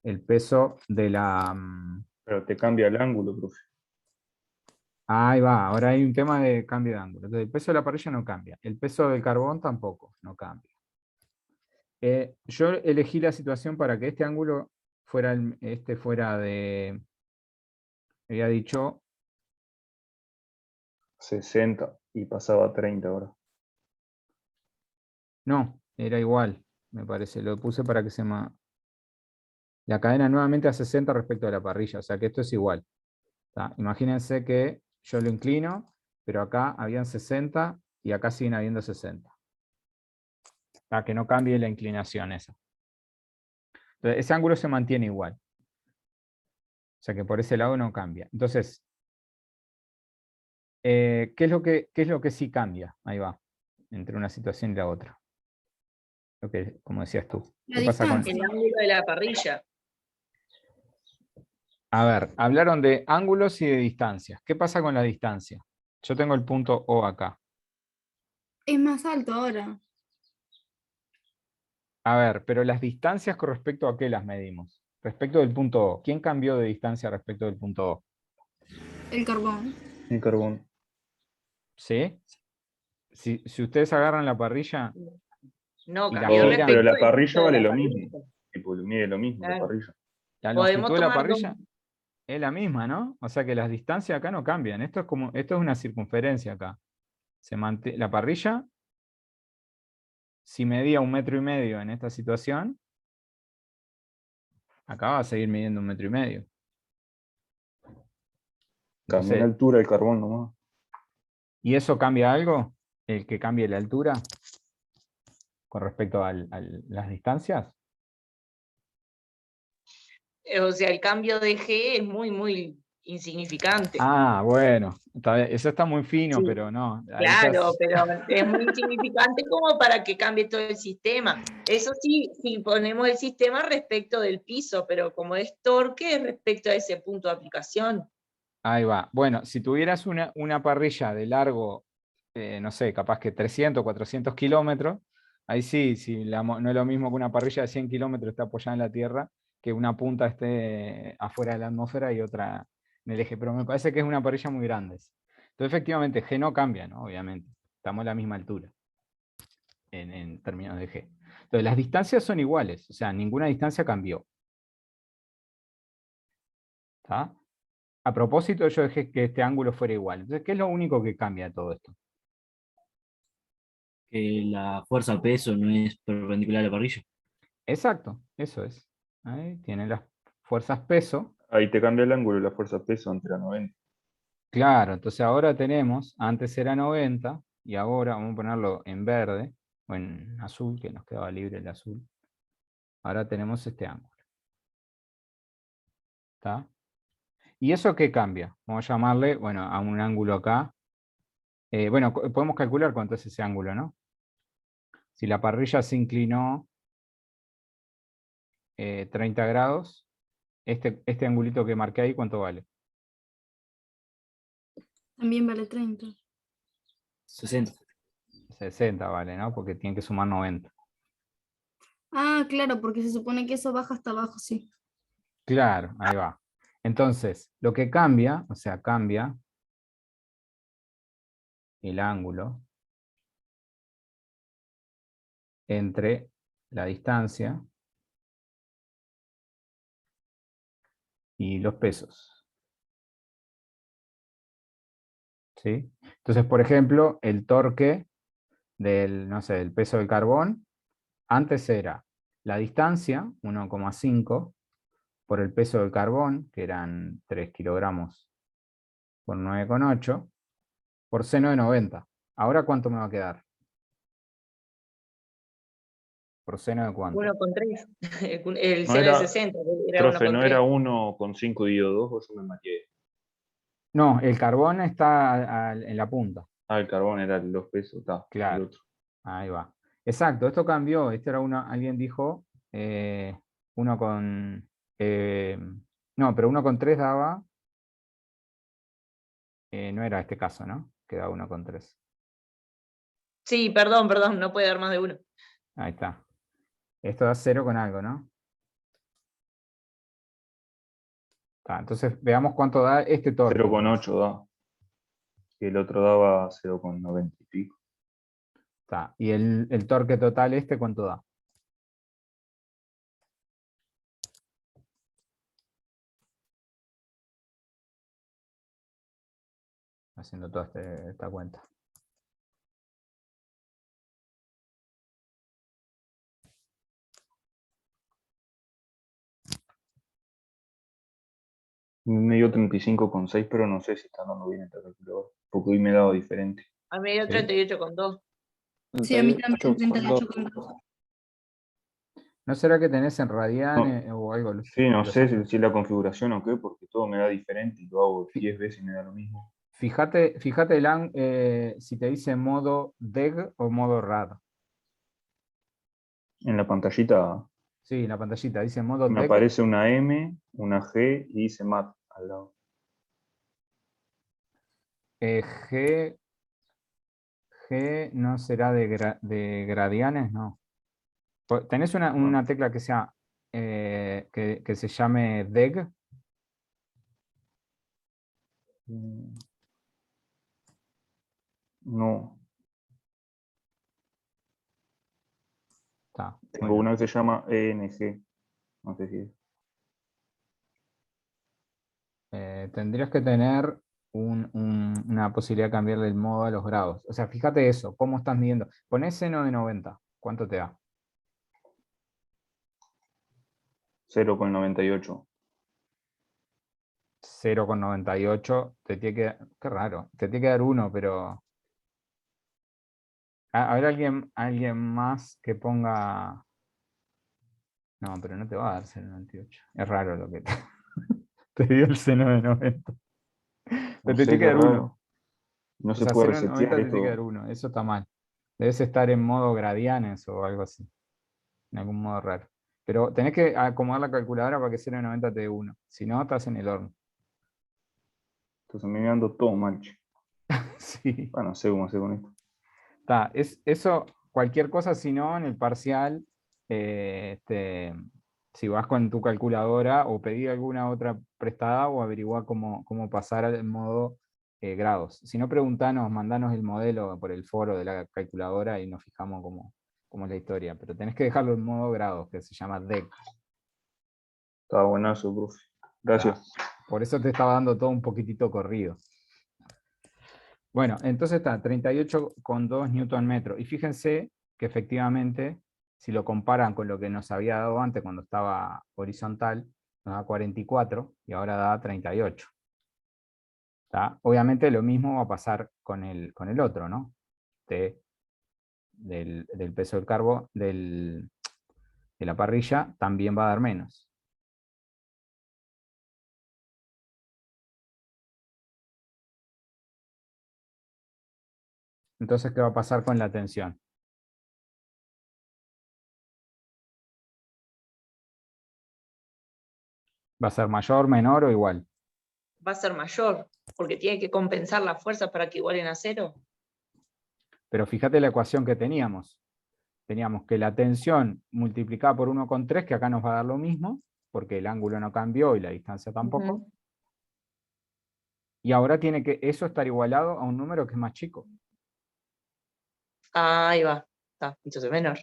El peso de la... Pero te cambia el ángulo, profe. Ahí va, ahora hay un tema de cambio de ángulo. Entonces, el peso de la parrilla no cambia. El peso del carbón tampoco, no cambia. Yo elegí la situación para que este ángulo fuera, fuera de... Había dicho... 60 y pasaba a 30 ahora. No, era igual, me parece. Lo puse para que se me... La cadena nuevamente a 60 respecto a la parrilla, o sea que esto es igual. ¿Tá? Imagínense que yo lo inclino, pero acá habían 60 y acá siguen habiendo 60. Para que no cambie la inclinación esa. Entonces, ese ángulo se mantiene igual. O sea que por ese lado no cambia. Entonces, ¿qué es lo que sí cambia? Ahí va, entre una situación y la otra. Lo que, como decías tú. La ¿Qué pasa con... El ángulo de la parrilla. A ver, hablaron de ángulos y de distancias. ¿Qué pasa con la distancia? Yo tengo el punto O acá. Es más alto ahora. A ver, pero las distancias con respecto a qué las medimos. Respecto del punto O. ¿Quién cambió de distancia respecto del punto O? El carbón. El carbón. ¿Sí? Si ustedes agarran la parrilla... No, y la cambió giran- respecto Pero la del parrilla peso de vale la lo parrilla. mismo. Tipo, mide lo mismo la Claro. parrilla. La Podemos longitud de la tomar parrilla es la misma, ¿no? O sea que las distancias acá no cambian. Esto es una circunferencia acá. La parrilla, si medía 1,5 metros en esta situación, acá va a seguir midiendo 1,5 metros. Cambia la Entonces, altura del carbón nomás. ¿y eso cambia algo? ¿El que cambie la altura con respecto a las distancias? O sea, el cambio de G es muy, muy insignificante. Ah, bueno, eso está muy fino, Sí. pero no. Claro, pero es muy insignificante como para que cambie todo el sistema. Eso sí, si ponemos el sistema respecto del piso, pero como es torque, es respecto a ese punto de aplicación. Ahí va. Bueno, si tuvieras una parrilla de largo, no sé, capaz que 300, 400 kilómetros, ahí sí, no es lo mismo que una parrilla de 100 kilómetros está apoyada en la Tierra, que una punta esté afuera de la atmósfera y otra en el eje. Pero me parece que es una parrilla muy grande. Entonces, efectivamente, G no cambia, ¿no? Obviamente. Estamos a la misma altura en términos de G. Entonces, las distancias son iguales, o sea, ninguna distancia cambió. ¿Está? A propósito, yo dejé que este ángulo fuera igual. Entonces, ¿qué es lo único que cambia de todo esto? Que la fuerza peso no es perpendicular a la parrilla. Exacto, eso es. Ahí tienen las fuerzas peso. Ahí te cambia el ángulo y la fuerza peso ante la 90. Claro, entonces ahora tenemos, antes era 90, y ahora vamos a ponerlo en verde, o en azul, que nos quedaba libre el azul. Ahora tenemos este ángulo. ¿Está? ¿Y eso qué cambia? Vamos a llamarle, bueno, a un ángulo acá. Bueno, podemos calcular cuánto es ese ángulo, ¿no? Si la parrilla se inclinó 30 grados, este angulito que marqué ahí, ¿cuánto vale? También vale 30. 60. 60 vale, ¿no? Porque tiene que sumar 90. Ah, claro, porque se supone que eso baja hasta abajo, sí. Claro, ahí va. Entonces, lo que cambia, o sea, cambia el ángulo entre la distancia y los pesos. ¿Sí? Entonces, por ejemplo, el torque no sé, del peso del carbón, antes era la distancia, 1,5, por el peso del carbón, que eran 3 kilogramos por 9,8, por seno de 90. ¿Ahora cuánto me va a quedar? ¿Por seno de cuánto? 1,3. El No seno de era, 60, era profe, ¿no 1,3. era 1,5 dividido 2 o yo me maté? No, el carbón está en la punta. Ah, el carbón era los pesos, está, el Claro, otro. ahí va. Exacto, esto cambió. Esto era alguien dijo, uno con... no, pero 1,3 daba... no era este caso, ¿no? Que daba 1,3. Sí, perdón, no puede dar más de 1. Ahí está. Esto da 0 con algo, ¿no? Entonces veamos cuánto da este torque. 0,8 da. Y el otro daba 0,90 y pico. ¿Y el torque total cuánto da? Haciendo toda esta cuenta. Me dio 35,6, pero no sé si está dando bien esta calculadora. Porque hoy me he dado diferente. A mí me dio 38,2. Sí, a mí también 38,2. 38,2. ¿No será que tenés en radianes o algo? Sí, no sé si es la configuración o qué, porque todo me da diferente y lo hago 10 veces y me da lo mismo. Fíjate si te dice modo DEG o modo RAD. En la pantallita Sí, en la pantallita dice modo me DEG. aparece una M, una G y dice MAT al lado. G no será de gradianes, no. ¿Tenés una tecla que sea que se llame DEG? No. Tengo Bueno. una que se llama ENG. No sé si es. Tendrías que tener una posibilidad de cambiarle el modo a los grados. O sea, fíjate eso, cómo estás midiendo. Ponés seno de 90, ¿cuánto te da? 0,98. 0,98, te tiene que dar, qué raro, te tiene que dar 1, pero... A ver, alguien más que ponga... No, pero no te va a dar 0,98. Es raro lo que te dio el seno de 90. Pero te tiene que dar 1. No O se sea, puede 0,90 resetear te tiene que dar esto. 1. Eso está mal. Debes estar en modo gradianes o algo así. En algún modo raro. Pero tenés que acomodar la calculadora para que 0,90 te dé 1. Si no, estás en el horno. Entonces me ando todo mal. Sí. Bueno, no sé cómo hacer con esto. Eso, cualquier cosa, si no, en el parcial, si vas con tu calculadora o pedí alguna otra prestada o averiguá cómo pasar al modo grados. Si no, preguntanos, mandanos el modelo por el foro de la calculadora y nos fijamos cómo es la historia. Pero tenés que dejarlo en modo grados, que se llama DEC. Está buenazo, profe. Gracias. Por eso te estaba dando todo un poquitito corrido. Bueno, entonces está 38,2 Newton metro. Y fíjense que efectivamente, si lo comparan con lo que nos había dado antes cuando estaba horizontal, nos da 44 y ahora da 38. Obviamente lo mismo va a pasar con el otro, ¿no? Del peso del carbón, de la parrilla, también va a dar menos. Entonces, ¿qué va a pasar con la tensión? ¿Va a ser mayor, menor o igual? Va a ser mayor, porque tiene que compensar las fuerzas para que igualen a 0. Pero fíjate la ecuación que teníamos. Teníamos que la tensión multiplicada por 1,3, que acá nos va a dar lo mismo, porque el ángulo no cambió y la distancia tampoco. Y ahora tiene que eso estar igualado a un número que es más chico. Ahí va, está, entonces menor.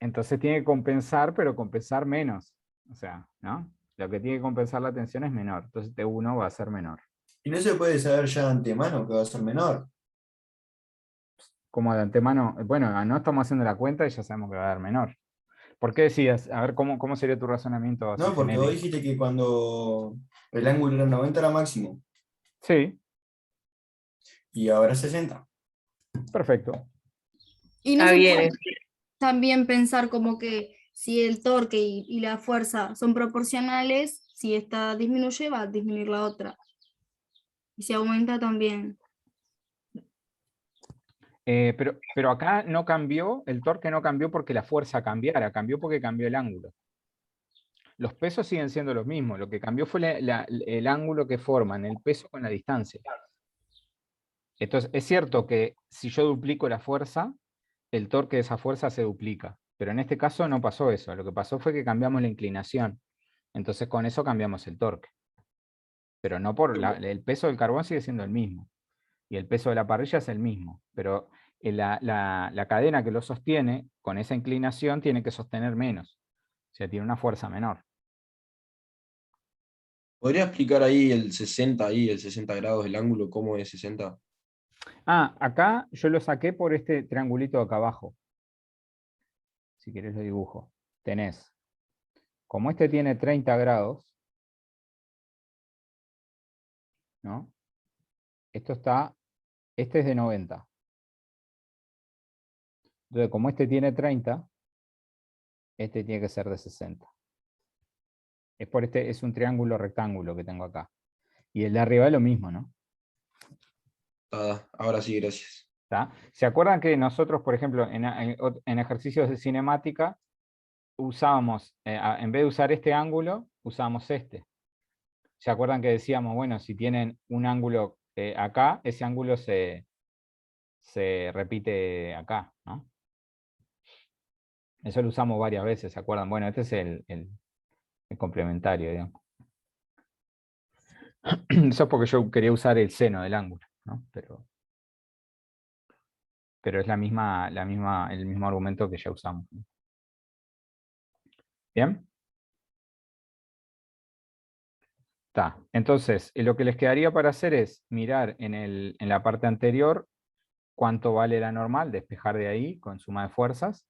Entonces tiene que compensar, pero compensar menos. O sea, ¿no? Lo que tiene que compensar la tensión es menor. Entonces T1 va a ser menor. Y no se puede saber ya de antemano que va a ser menor. Como de antemano, bueno, no estamos haciendo la cuenta y ya sabemos que va a dar menor. ¿Por qué decías? A ver, ¿cómo sería tu razonamiento así No, porque vos genérico? dijiste que cuando el ángulo era 90 era máximo Sí, y ahora es 60. perfecto. Y no Está se bien. puede también pensar como que si el torque y la fuerza son proporcionales, si esta disminuye, va a disminuir la otra. Y si aumenta también. Pero acá no cambió, el torque no cambió porque la fuerza cambiara, cambió porque cambió el ángulo. Los pesos siguen siendo los mismos, lo que cambió fue el ángulo que forman, el peso con la distancia. Entonces, es cierto que si yo duplico la fuerza, el torque de esa fuerza se duplica, pero en este caso no pasó eso, lo que pasó fue que cambiamos la inclinación, entonces con eso cambiamos el torque. Pero no por el peso del carbón sigue siendo el mismo, y el peso de la parrilla es el mismo, pero la cadena que lo sostiene, con esa inclinación, tiene que sostener menos, o sea, tiene una fuerza menor. ¿Podría explicar ahí el 60, ahí, el 60 grados del ángulo, cómo es 60? Acá yo lo saqué por este triangulito de acá abajo. Si querés lo dibujo. Tenés, como este tiene 30 grados, ¿no? Este es de 90. Entonces, como este tiene 30, este tiene que ser de 60. Es un triángulo rectángulo que tengo acá. Y el de arriba es lo mismo, ¿no? Ahora sí, gracias. ¿Está? ¿Se acuerdan que nosotros, por ejemplo, en ejercicios de cinemática, usábamos, en vez de usar este ángulo, usábamos este? ¿Se acuerdan que decíamos, bueno, si tienen un ángulo acá, ese ángulo se repite acá, ¿no? Eso lo usamos varias veces, ¿se acuerdan? Bueno, este es el complementario, digamos. Eso es porque yo quería usar el seno del ángulo, ¿no? Pero es el mismo argumento que ya usamos, ¿no? ¿Bien? Está. Entonces, lo que les quedaría para hacer es mirar en la parte anterior cuánto vale la normal, despejar de ahí con suma de fuerzas.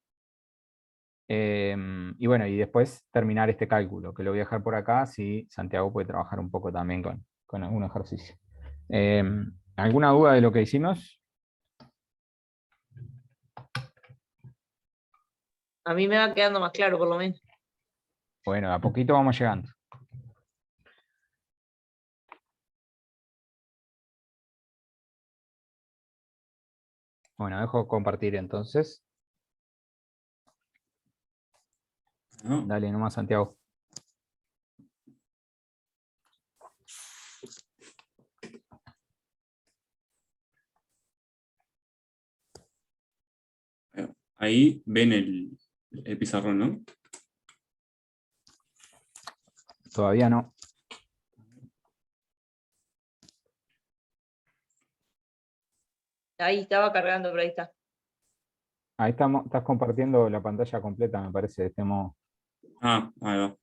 Y bueno, y después terminar este cálculo, que lo voy a dejar por acá, si Santiago puede trabajar un poco también con algún ejercicio. ¿Alguna duda de lo que hicimos? A mí me va quedando más claro, por lo menos. Bueno, a poquito vamos llegando. Bueno, dejo compartir entonces. Dale nomás, Santiago. Ahí ven el pizarrón, ¿no? Todavía no. Ahí estaba cargando, pero ahí está. Ahí estás compartiendo la pantalla completa, me parece, de este modo. Ahí va.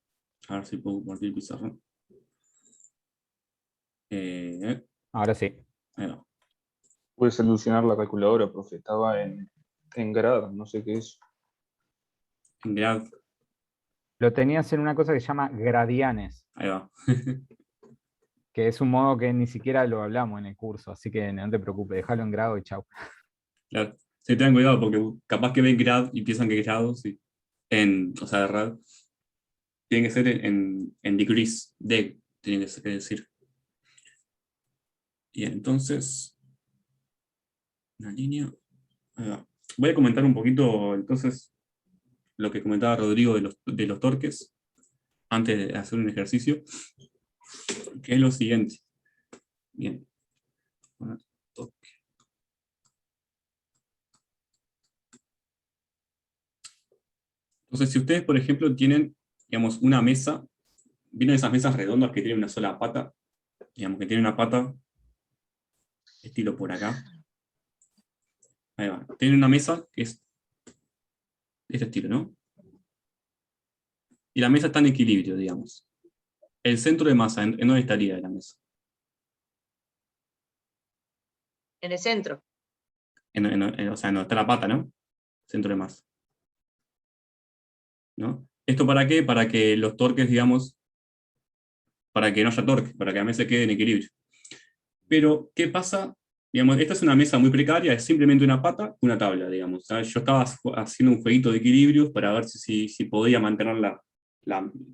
A ver si puedo compartir el pizarrón. Ahora sí. Ahí va. Pude solucionar la calculadora, profe. Estaba en grado, no sé qué es. Grad. Lo tenías en una cosa que se llama gradianes. Ahí va. Que es un modo que ni siquiera lo hablamos en el curso, así que no te preocupes, déjalo en grado y chau. Claro. Sí, tengan cuidado porque capaz que ven grad y piensan que es grado, sí. O sea, de rad. Tiene que ser en degrees. Tiene que decir. Y entonces, una línea. Ahí va. Voy a comentar un poquito entonces lo que comentaba Rodrigo de los torques antes de hacer un ejercicio, que es lo siguiente. Bien. Torque. Entonces, si ustedes, por ejemplo, tienen, digamos, una mesa, ¿vieron esas mesas redondas que tienen una sola pata? Digamos que tiene una pata, estilo por acá. Ahí va. Tienen una mesa que es de este estilo, ¿no? Y la mesa está en equilibrio, digamos. El centro de masa, ¿en dónde estaría la mesa? En el centro. O sea, no está la pata, ¿no? Centro de masa. ¿no? ¿Esto para qué? Para que los torques, digamos, para que no haya torque, para que la mesa quede en equilibrio. Pero, ¿qué pasa? Digamos, esta es una mesa muy precaria, es simplemente una pata, una tabla, digamos. ¿Sabes? Yo estaba haciendo un jueguito de equilibrios para ver si podía mantener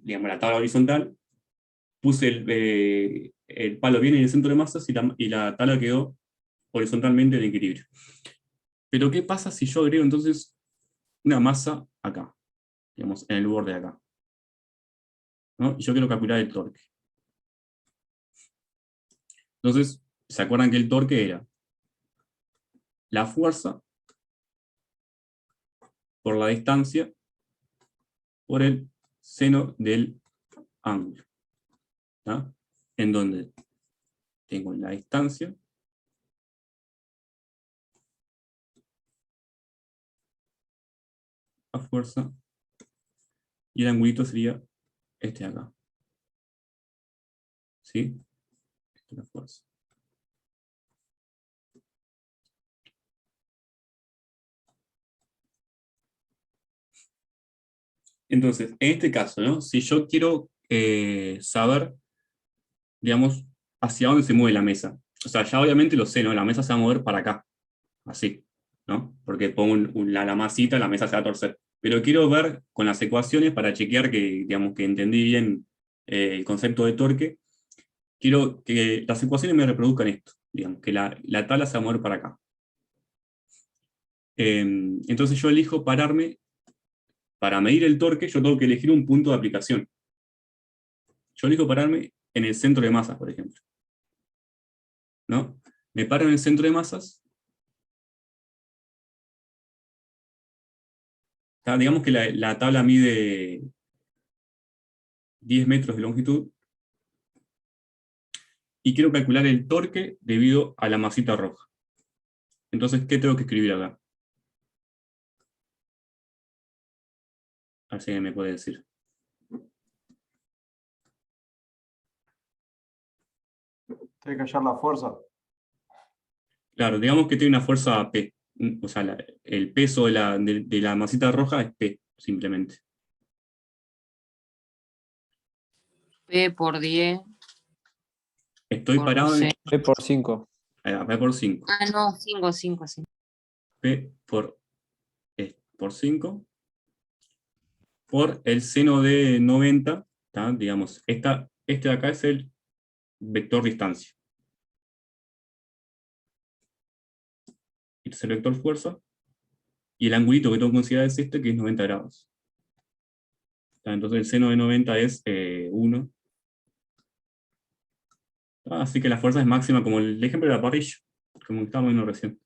digamos, la tabla horizontal. Puse el palo bien en el centro de masas y la tabla quedó horizontalmente en equilibrio. Pero ¿qué pasa si yo agrego entonces una masa acá? Digamos, en el borde de acá, ¿no? Y yo quiero calcular el torque. Entonces, ¿se acuerdan que el torque era la fuerza por la distancia por el seno del ángulo? ¿Tá? En donde tengo la distancia a fuerza y el angulito sería este de acá. ¿Sí? Esta es la fuerza. Entonces, en este caso, ¿no? Si yo quiero saber, digamos, hacia dónde se mueve la mesa. O sea, ya obviamente lo sé, ¿no? La mesa se va a mover para acá. Así, ¿no? Porque pongo la masita, la mesa se va a torcer. Pero quiero ver con las ecuaciones para chequear que, digamos, que entendí bien el concepto de torque. Quiero que las ecuaciones me reproduzcan esto, digamos, que la tabla se va a mover para acá. Entonces yo elijo pararme, para medir el torque, yo tengo que elegir un punto de aplicación. Yo elijo pararme en el centro de masas, por ejemplo. ¿No? Me paro en el centro de masas. Digamos que la tabla mide 10 metros de longitud. Y quiero calcular el torque debido a la masita roja. Entonces, ¿qué tengo que escribir acá? Así que me puede decir. Tiene que hallar la fuerza. Claro, digamos que tiene una fuerza P. O sea, el peso de la masita roja es P, simplemente. P por 10. Estoy por parado en P por 5. P por 5. Ah, no, 5, sí. P por 5. Por el seno de 90, ¿tá? Digamos, este de acá es el vector distancia. Este es el vector fuerza. Y el angulito que tengo que considerar es este, que es 90 grados. Entonces el seno de 90 es 1. Así que la fuerza es máxima, como el ejemplo de la parrilla, como estábamos viendo recién.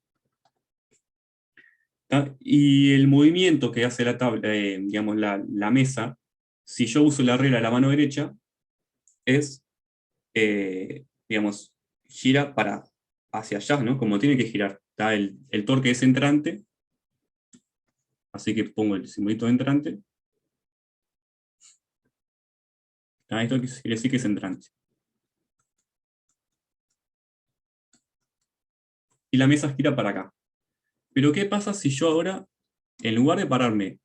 Y el movimiento que hace la tabla, digamos, la mesa, si yo uso la regla de la mano derecha, es, digamos, gira hacia allá, ¿no? Como tiene que girar. El torque es entrante, así que pongo el simbolito de entrante. Esto quiere decir que es entrante. Y la mesa gira para acá. Pero ¿qué pasa si yo ahora, en lugar de pararme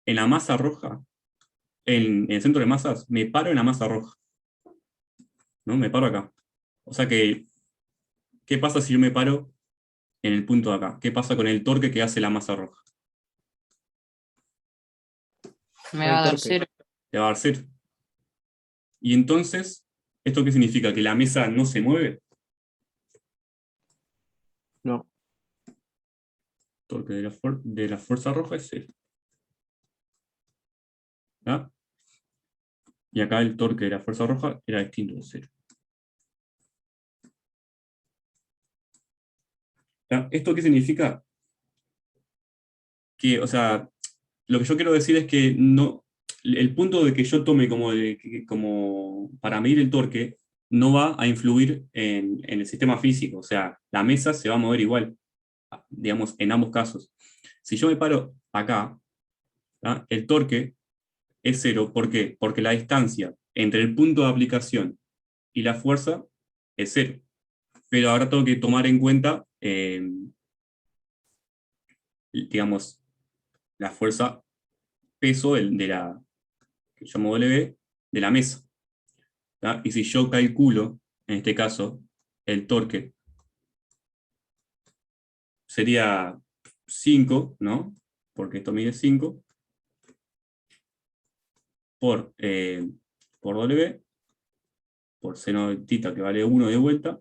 en la masa roja, en el centro de masas, me paro en la masa roja? ¿No? Me paro acá. O sea que, ¿qué pasa si yo me paro en el punto de acá? ¿Qué pasa con el torque que hace la masa roja? Me va a dar 0. Te va a dar 0. Y entonces, ¿esto qué significa? ¿Que la mesa no se mueve? No. Torque de la fuerza roja es 0. ¿Ah? Y acá el torque de la fuerza roja era distinto de 0. ¿Esto qué significa? Que, o sea, lo que yo quiero decir es que no, el punto de que yo tome como para medir el torque no va a influir en el sistema físico. O sea, la mesa se va a mover igual, digamos, en ambos casos. Si yo me paro acá, ¿tá? El torque es 0. ¿Por qué? Porque la distancia entre el punto de aplicación y la fuerza es 0. Pero ahora tengo que tomar en cuenta, digamos, la fuerza peso de la, que llamo W, de la mesa. ¿Tá? Y si yo calculo, en este caso, el torque, sería 5, ¿no? Porque esto mide 5, por W, por seno de tita, que vale 1 de vuelta.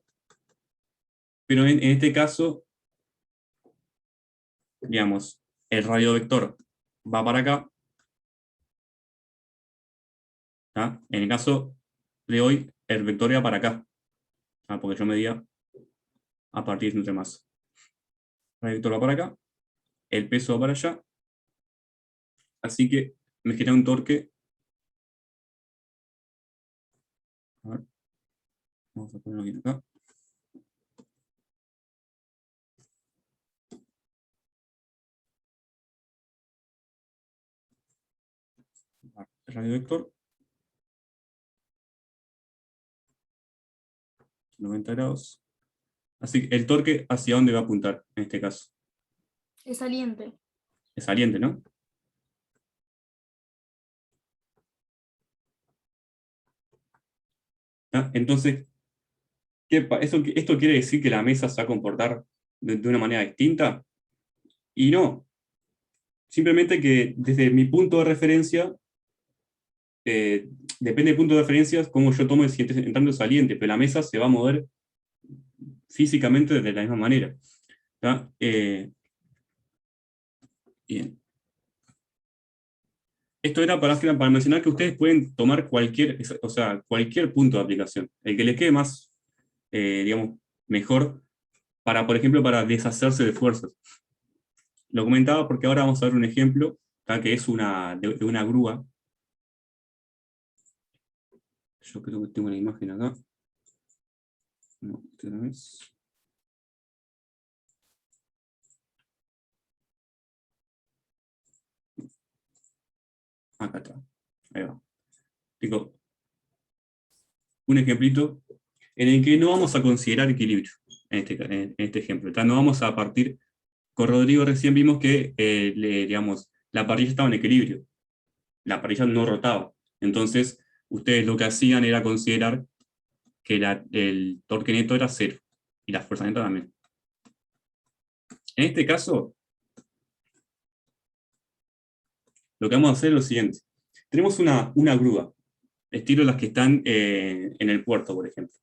Pero en este caso, digamos, el radiovector va para acá. ¿Tá? En el caso de hoy, el vector va para acá. ¿Tá? Porque yo medía a partir de entre masa. El vector va para acá, el peso va para allá. Así que me genera un torque. A ver. Vamos a ponerlo bien acá. El radiovector. 90 grados. Así que el torque, ¿hacia dónde va a apuntar en este caso? Es saliente. Es saliente, ¿no? ¿Ah? Entonces, ¿esto quiere decir que la mesa se va a comportar de una manera distinta? Y no. Simplemente que desde mi punto de referencia, depende del punto de referencia cómo yo tomo el siguiente entrante o saliente, pero la mesa se va a mover físicamente de la misma manera. ¿Tá? Bien. Esto era para mencionar que ustedes pueden tomar cualquier punto de aplicación, el que les quede más, digamos, mejor, por ejemplo, para deshacerse de fuerzas. Lo comentaba porque ahora vamos a ver un ejemplo, ¿tá? Que es de una grúa. Yo creo que tengo una imagen acá. No, esta no es. Acá está. Ahí va. Digo, un ejemplito en el que no vamos a considerar equilibrio, en este ejemplo. No vamos a partir, con Rodrigo recién vimos que digamos, la parrilla estaba en equilibrio, la parrilla no rotaba, entonces ustedes lo que hacían era considerar que el torque neto era 0, y la fuerza neta también. En este caso, lo que vamos a hacer es lo siguiente. Tenemos una grúa, estilo las que están en el puerto, por ejemplo.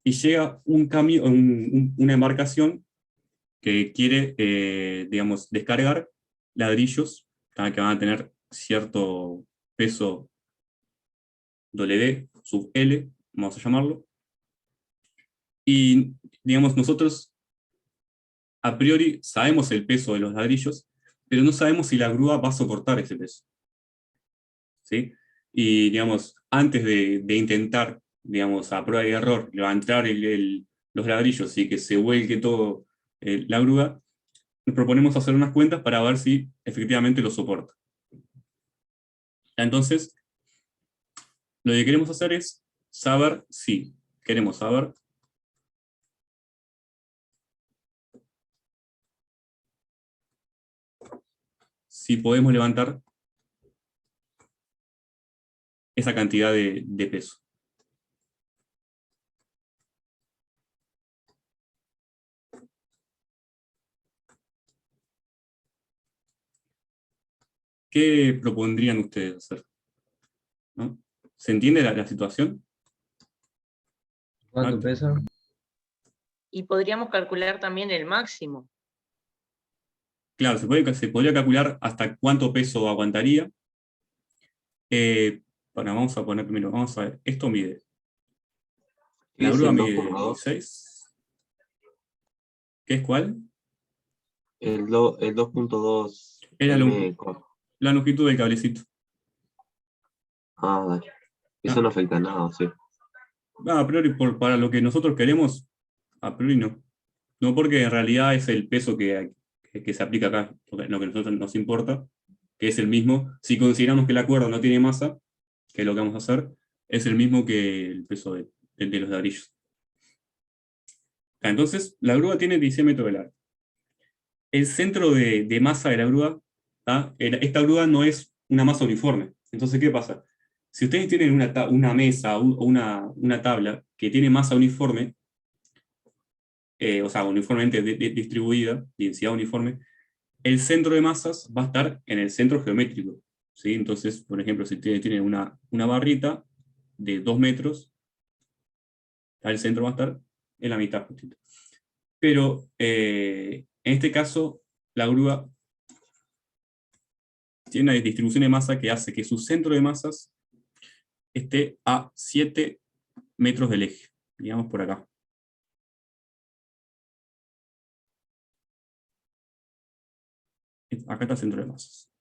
Y llega una embarcación que quiere, digamos, descargar ladrillos que van a tener cierto peso W sub L, vamos a llamarlo. Y, digamos, nosotros a priori sabemos el peso de los ladrillos, pero no sabemos si la grúa va a soportar ese peso. ¿Sí? Y, digamos, antes de intentar, digamos, a prueba y error, levantar los ladrillos y que se vuelque todo la grúa, nos proponemos hacer unas cuentas para ver si efectivamente lo soporta. Entonces, lo que queremos hacer es saber si queremos saber si podemos levantar esa cantidad de peso. ¿Qué propondrían ustedes hacer? ¿No? ¿Se entiende la situación? ¿Cuánto pesa? Y podríamos calcular también el máximo. Claro, se podría calcular hasta cuánto peso aguantaría. Bueno, vamos a poner primero, vamos a ver, esto mide. La grúa mide 16. ¿Qué es cuál? El 2.2. Es la longitud del cablecito. Ah, dale. Eso no afecta a nada, sí. A priori, para lo que nosotros queremos, a priori no. No, porque en realidad es el peso que se aplica acá, lo que a nosotros nos importa, que es el mismo. Si consideramos que la cuerda no tiene masa, que es lo que vamos a hacer, es el mismo que el peso de los ladrillos. Entonces, la grúa tiene 16 metros de largo. El centro de masa de la grúa ¿tá? Esta grúa no es una masa uniforme. Entonces, ¿qué pasa? Si ustedes tienen una mesa o una tabla que tiene masa uniforme, o sea, uniformemente distribuida, densidad uniforme, el centro de masas va a estar en el centro geométrico, ¿sí? Entonces, por ejemplo, si ustedes tienen una barrita de 2 metros, el centro va a estar en la mitad justito. Pero en este caso, la grúa tiene una distribución de masa que hace que su centro de masas esté a 7 metros del eje, digamos por acá. Acá está el centro de masas.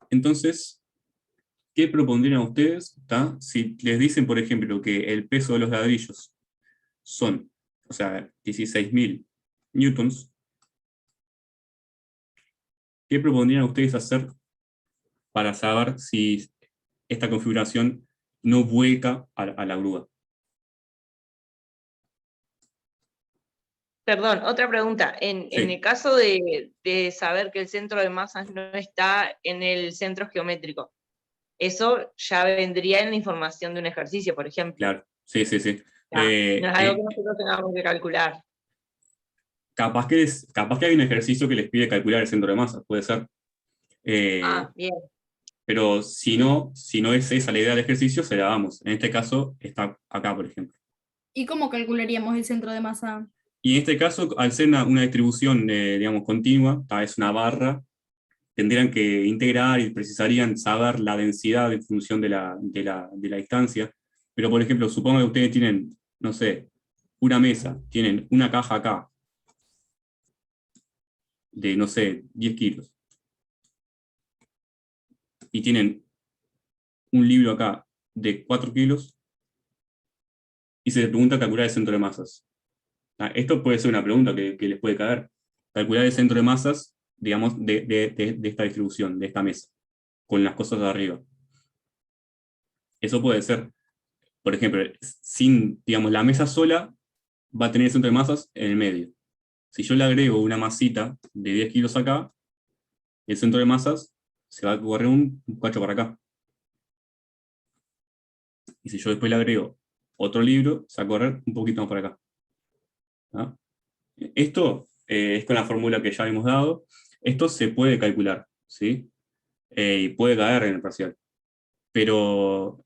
Entonces, ¿qué propondrían ustedes? ¿Tá? Si les dicen, por ejemplo, que el peso de los ladrillos son, o sea, 16.000 newtons, ¿qué propondrían ustedes hacer para saber si esta configuración no vuelca a la grúa? Perdón, otra pregunta. En el caso de saber que el centro de masas no está en el centro geométrico, eso ya vendría en la información de un ejercicio, por ejemplo. Claro, sí. No es algo que nosotros tengamos que calcular. Capaz que hay un ejercicio que les pide calcular el centro de masa, puede ser. Bien. Pero si no es esa la idea del ejercicio, se la damos. En este caso está acá, por ejemplo. ¿Y cómo calcularíamos el centro de masa? Y en este caso, al ser una distribución, digamos, continua, es una barra, tendrían que integrar y precisarían saber la densidad en función de la distancia. Pero, por ejemplo, supongo que ustedes tienen, no sé, una mesa, tienen una caja acá, de, no sé, 10 kilos. Y tienen un libro acá de 4 kilos, y se les pregunta calcular el centro de masas. Esto puede ser una pregunta que les puede caer. Calcular el centro de masas, digamos, de esta distribución, de esta mesa, con las cosas de arriba. Eso puede ser, por ejemplo, sin, digamos, la mesa sola va a tener el centro de masas en el medio. Si yo le agrego una masita de 10 kilos acá, el centro de masas se va a correr un cacho para acá. Y si yo después le agrego otro libro, se va a correr un poquito más para acá. ¿Ah? Esto es con la fórmula que ya hemos dado. Esto se puede calcular, ¿sí? Y puede caer en el parcial. Pero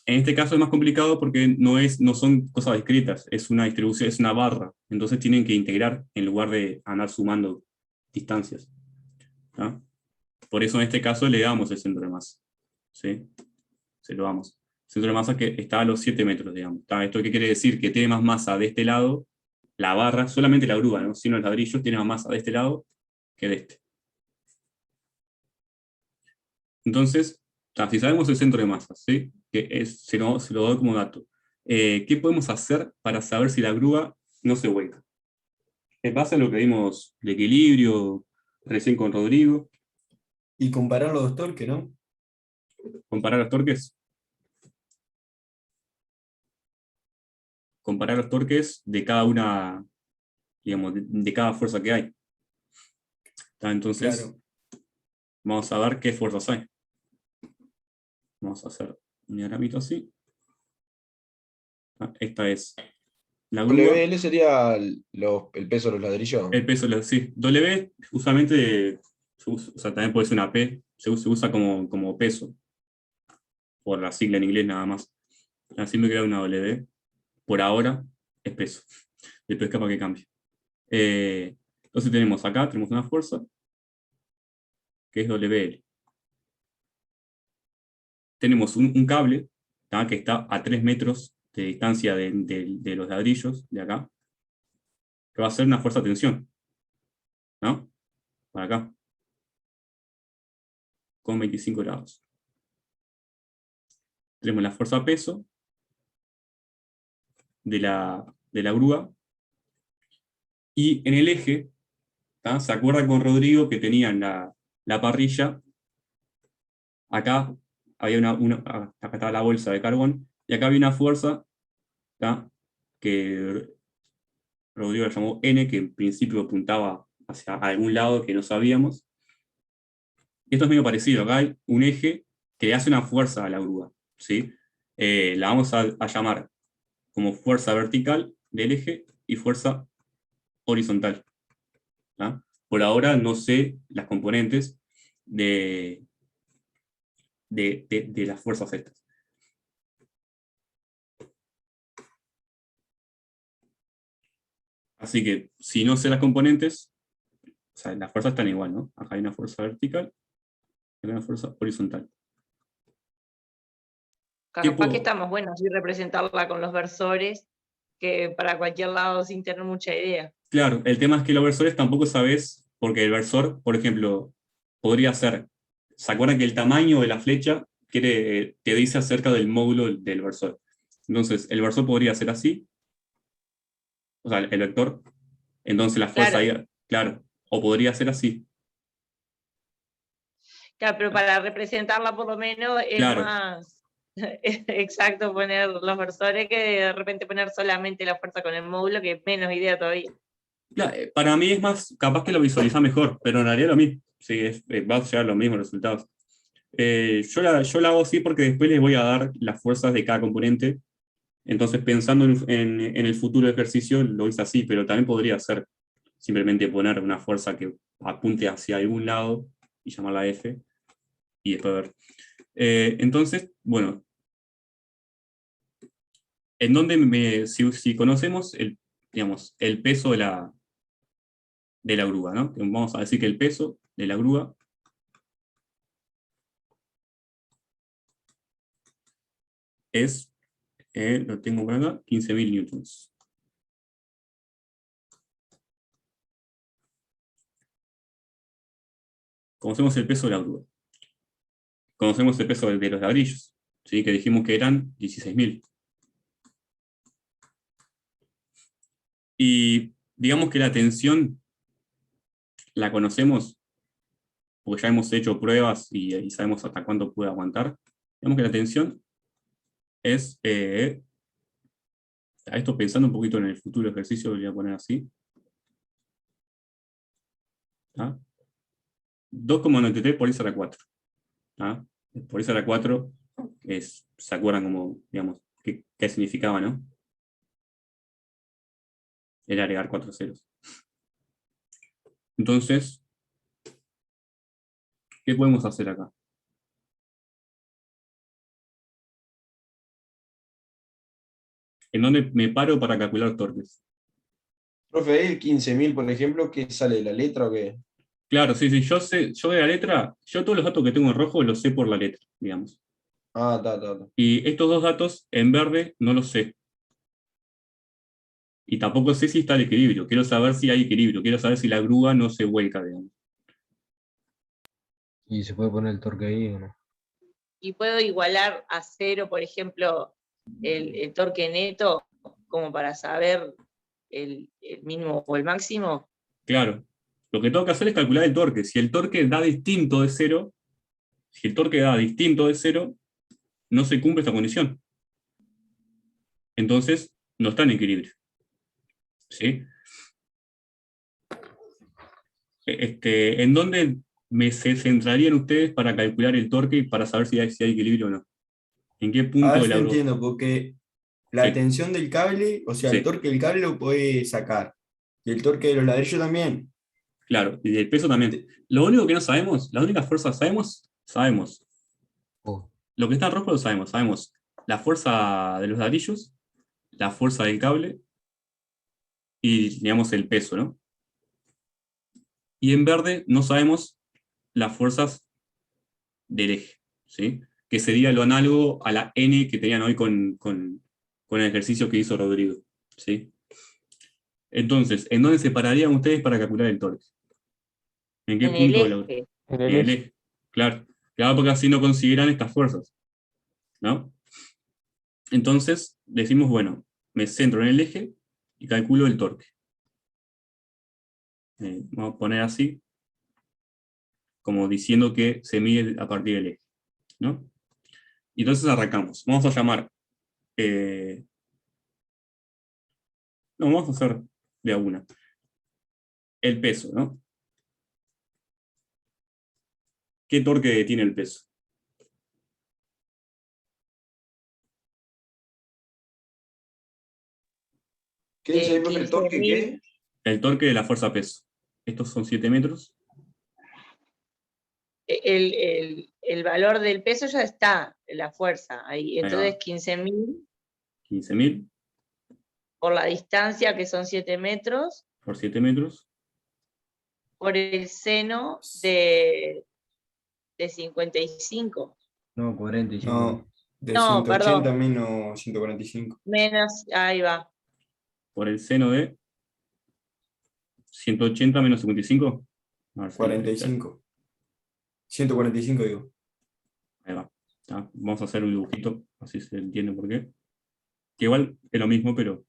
en este caso es más complicado porque no son cosas discretas, es una distribución, es una barra. Entonces tienen que integrar en lugar de andar sumando distancias. ¿Ah? Por eso en este caso le damos el centro de masa. ¿Sí? Se lo damos. Centro de masa que está a los 7 metros, digamos. ¿Esto qué quiere decir? Que tiene más masa de este lado, la barra, solamente la grúa, ¿no? Sino el ladrillo tiene más masa de este lado que de este. Entonces, si sabemos el centro de masa, ¿sí? Que se lo doy como dato. ¿Qué podemos hacer para saber si la grúa no se vuelca? ¿Qué pasa? Lo que vimos de equilibrio recién con Rodrigo. Y comparar los dos torques, ¿no? Comparar los torques. Comparar los torques de cada una, digamos, de cada fuerza que hay. Entonces, claro, vamos a ver qué fuerzas hay. Vamos a hacer un diagramito así. Esta es la grúa. WL sería el peso de los ladrillos. El peso, sí. W usualmente, o sea, también puede ser una P, se usa como peso, por la sigla en inglés nada más. Así me queda una W. Por ahora es peso. Después capaz que cambie. Entonces tenemos una fuerza, que es WL. Tenemos un cable, que está a 3 metros de distancia de los ladrillos, de acá, que va a ser una fuerza de tensión, ¿no? Para acá, con 25 grados. Tenemos la fuerza peso de la grúa, y en el eje, ¿se acuerdan con Rodrigo que tenían la parrilla? Acá había acá estaba la bolsa de carbón, y acá había una fuerza que Rodrigo la llamó N, que en principio apuntaba hacia algún lado que no sabíamos. Esto es medio parecido, acá hay un eje que hace una fuerza a la grúa, ¿sí? La vamos a llamar como fuerza vertical del eje y fuerza horizontal. ¿Ah? Por ahora no sé las componentes de las fuerzas estas. Así que si no sé las componentes, o sea, las fuerzas están igual, ¿no? Acá hay una fuerza vertical y acá hay una fuerza horizontal. Capaz que estamos buenos así representarla con los versores, que para cualquier lado sin tener mucha idea. Claro, el tema es que los versores tampoco sabes, porque el versor, por ejemplo, podría ser, ¿se acuerdan que el tamaño de la flecha te dice acerca del módulo del versor? Entonces, el versor podría ser así, o sea, el vector, entonces la fuerza Claro. ahí, claro, o podría ser así. Claro, pero para representarla por lo menos es Claro. más exacto poner los versores que de repente poner solamente la fuerza con el módulo, que es menos idea todavía. Claro, para mí es más, capaz que lo visualiza mejor, pero en realidad lo mismo, sí, va a llegar a los mismos resultados. Yo la hago así porque después les voy a dar las fuerzas de cada componente. Entonces, pensando en el futuro ejercicio, lo hice así, pero también podría ser simplemente poner una fuerza que apunte hacia algún lado y llamarla F, y después ver. Entonces, bueno, en donde si conocemos digamos, el peso de la grúa, ¿no? Vamos a decir que el peso de la grúa es, lo tengo por acá, 15.000 newtons. Conocemos el peso de la grúa. Conocemos el peso de los ladrillos, ¿sí? Que dijimos que eran 16.000. Y digamos que la tensión la conocemos, porque ya hemos hecho pruebas y sabemos hasta cuánto puede aguantar. Digamos que la tensión es, a esto pensando un poquito en el futuro ejercicio, lo voy a poner así. 2,93 por 10 a la 4. Por 10 a la 4 ¿se acuerdan como, digamos, qué significaba, no? Era agregar 4 ceros. Entonces, ¿qué podemos hacer acá? ¿En dónde me paro para calcular torques? Profe, el 15.000, por ejemplo, ¿qué sale? ¿La letra o qué? Claro, sí, yo de la letra, yo todos los datos que tengo en rojo los sé por la letra, digamos. Ah, ta. Y estos dos datos en verde no los sé. Y tampoco sé si está el equilibrio. Quiero saber si hay equilibrio. Quiero saber si la grúa no se vuelca, digamos. ¿Y se puede poner el torque ahí o no? Y puedo igualar a 0, por ejemplo, el torque neto, como para saber el mínimo o el máximo. Claro. Lo que tengo que hacer es calcular el torque. Si el torque da distinto de 0, no se cumple esta condición. Entonces, no está en equilibrio. ¿Sí? ¿En dónde se centrarían ustedes para calcular el torque y para saber si hay equilibrio o no? ¿En qué punto Ahora de sí la grúa? entiendo, porque la Sí. tensión del cable, o sea, Sí. el torque del cable lo puede sacar. Y el torque de los ladrillos también. Claro, y del peso también. Lo único que no sabemos, las únicas fuerzas sabemos. Oh. Lo que está en rojo lo sabemos. Sabemos la fuerza de los ladrillos, la fuerza del cable y, digamos, el peso, ¿no? Y en verde no sabemos las fuerzas del eje, ¿sí? Que sería lo análogo a la N que tenían hoy con el ejercicio que hizo Rodrigo, ¿sí? Entonces, ¿en dónde se pararían ustedes para calcular el torque? ¿En qué En el punto de la eje. En En el el eje. eje, claro. Claro, porque así no consideran estas fuerzas, ¿no? Entonces, decimos, bueno, me centro en el eje y calculo el torque. Vamos a poner así, como diciendo que se mide a partir del eje, ¿no? Y entonces arrancamos. Vamos a llamar... no, vamos a hacer de a una. El peso, ¿no? ¿Qué torque tiene el peso? ¿Qué dice ahí, profe? ¿El torque qué? El torque de la fuerza peso. Estos son 7 metros. El valor del peso ya está, la fuerza ahí. Entonces va. 15.000 15.000 por la distancia, que son 7 metros, por 7 metros. por el seno de 55. No, 45. No, de No, 180 perdón. menos 145. Menos, ahí va. Por el seno de 180 menos 55. A ver si 45. 145 digo. Ahí va. ¿Tá? Vamos a hacer un dibujito, así se entiende por qué. Que igual es lo mismo, pero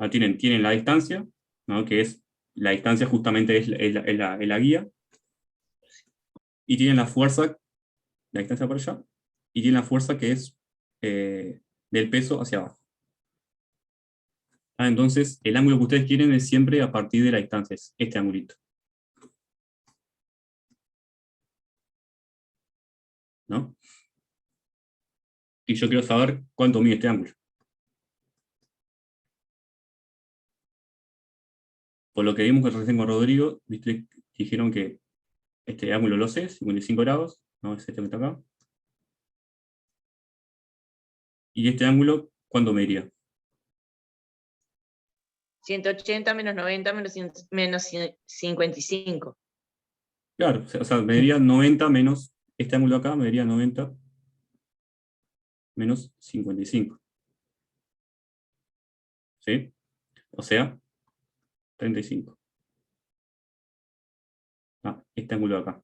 tienen la distancia, ¿no? Que es la distancia justamente es la guía, y tienen la fuerza, la distancia para allá, y tienen la fuerza que es del peso hacia abajo. Entonces, el ángulo que ustedes quieren es siempre a partir de la distancia, es este angulito. ¿No? Y yo quiero saber cuánto mide este ángulo. Por lo que vimos recién con Rodrigo, ¿viste? Dijeron que este ángulo lo sé, 55 grados, ¿no? Es este que está acá. Y este ángulo, ¿cuánto mediría? 180 menos 90 menos 55. Claro, o sea, mediría 90 menos, este ángulo acá mediría 90 menos 55. ¿Sí? O sea, 35. Este ángulo de acá.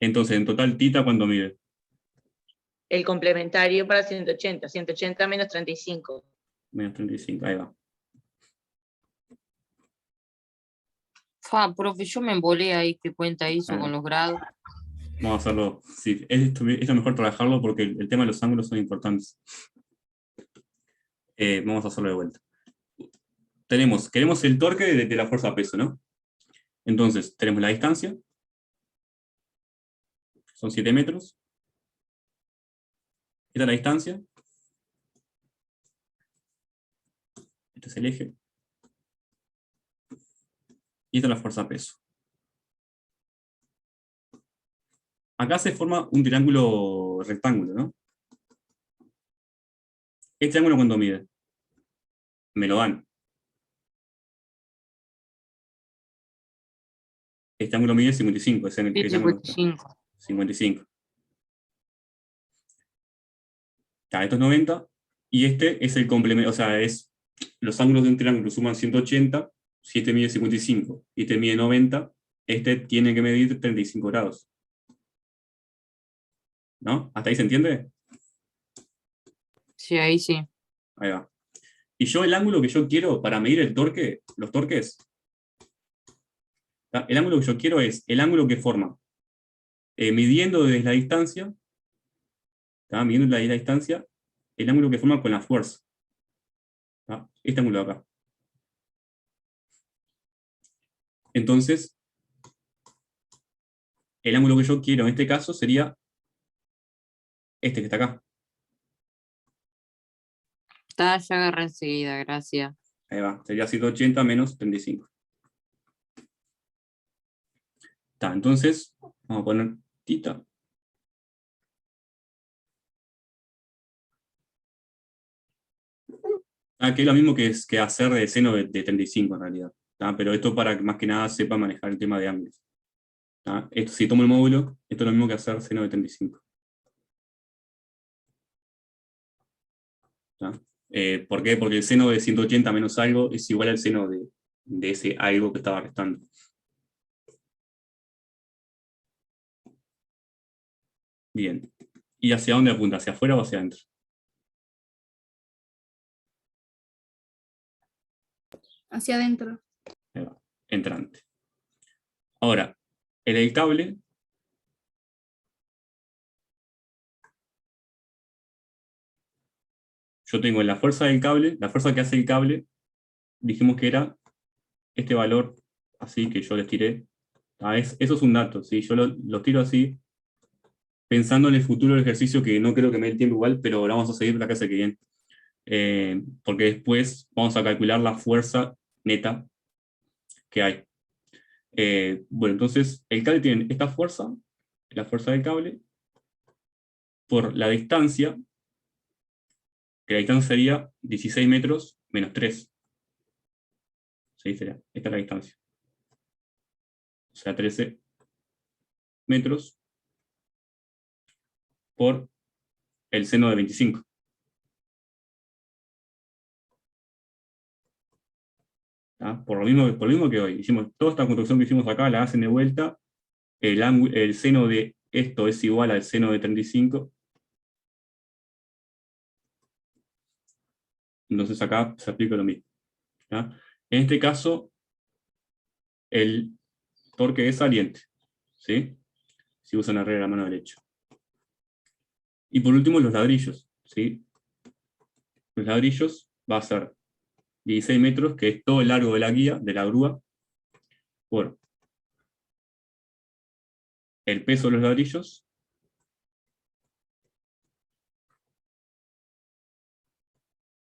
Entonces, en total, tita, ¿cuánto mide? El complementario para 180. 180 menos 35. Menos 35, ahí va. Profe, yo me embolé ahí, ¿qué cuenta hizo Ahí va. con los grados? Vamos a hacerlo. Sí, esto mejor trabajarlo porque el tema de los ángulos son importantes. Vamos a hacerlo de vuelta. Queremos el torque de la fuerza peso, ¿no? Entonces, tenemos la distancia. Son 7 metros. Esta es la distancia. Este es el eje. Y esta es la fuerza peso. Acá se forma un triángulo rectángulo, ¿no? ¿Este ángulo cuánto mide? Me lo dan. Este ángulo mide 55, es el ángulo 55. 55. Esto es 90, y este es el complemento, o sea, los ángulos de un triángulo suman 180, si este mide 55 y este mide 90, este tiene que medir 35 grados. ¿No? ¿Hasta ahí se entiende? Sí, ahí sí. Ahí va. Y yo el ángulo que yo quiero para medir el torque, los torques, el ángulo que yo quiero es el ángulo que forma, midiendo desde la distancia, midiendo desde la distancia, el ángulo que forma con la fuerza. Este ángulo de acá. Entonces, el ángulo que yo quiero en este caso sería este que está acá. Ya agarré enseguida, gracias. Ahí va, sería 180 menos 35. Entonces, vamos a poner tita. Que es lo mismo que hacer de seno de 35 en realidad. Pero esto para que más que nada sepa manejar el tema de ángulos. Esto, si tomo el módulo, esto es lo mismo que hacer seno de 35. ¿Por qué? Porque el seno de 180 menos algo es igual al seno de ese algo que estaba restando. Bien. ¿Y hacia dónde apunta? ¿Hacia afuera o hacia adentro? Hacia adentro. Ahí va, entrante. Ahora, el cable yo tengo la fuerza del cable, la fuerza que hace el cable, dijimos que era este valor, así que yo les tiré. Eso es un dato, ¿sí? Yo lo tiro así, pensando en el futuro del ejercicio, que no creo que me dé el tiempo igual, pero lo vamos a seguir la clase que viene. Porque después vamos a calcular la fuerza neta que hay. Bueno, entonces el cable tiene esta fuerza, la fuerza del cable, por la distancia, que la distancia sería 16 metros menos 3. ¿Sí? Esta es la distancia. O sea, 13 metros por el seno de 25. ¿Ah? Por lo mismo que hoy. Hicimos toda esta construcción que hicimos acá, la hacen de vuelta. El seno de esto es igual al seno de 35. Entonces acá se aplica lo mismo. ¿Ah? En este caso, el torque es saliente, ¿sí? Si usan la regla de la mano derecha. Y por último, los ladrillos, ¿sí? Los ladrillos va a ser 16 metros, que es todo el largo de la guía, de la grúa, por el peso de los ladrillos,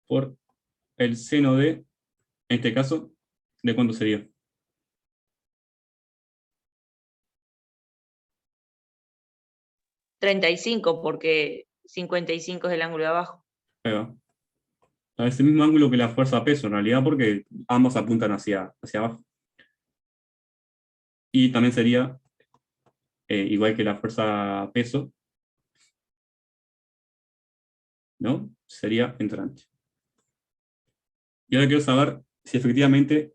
por el seno de, en este caso, ¿de cuánto sería? $35, porque 55 es el ángulo de abajo. Ahí va. A ese mismo ángulo que la fuerza peso, en realidad, porque ambos apuntan hacia abajo. Y también sería, igual que la fuerza peso, ¿no? Sería entrante. Y ahora quiero saber si efectivamente,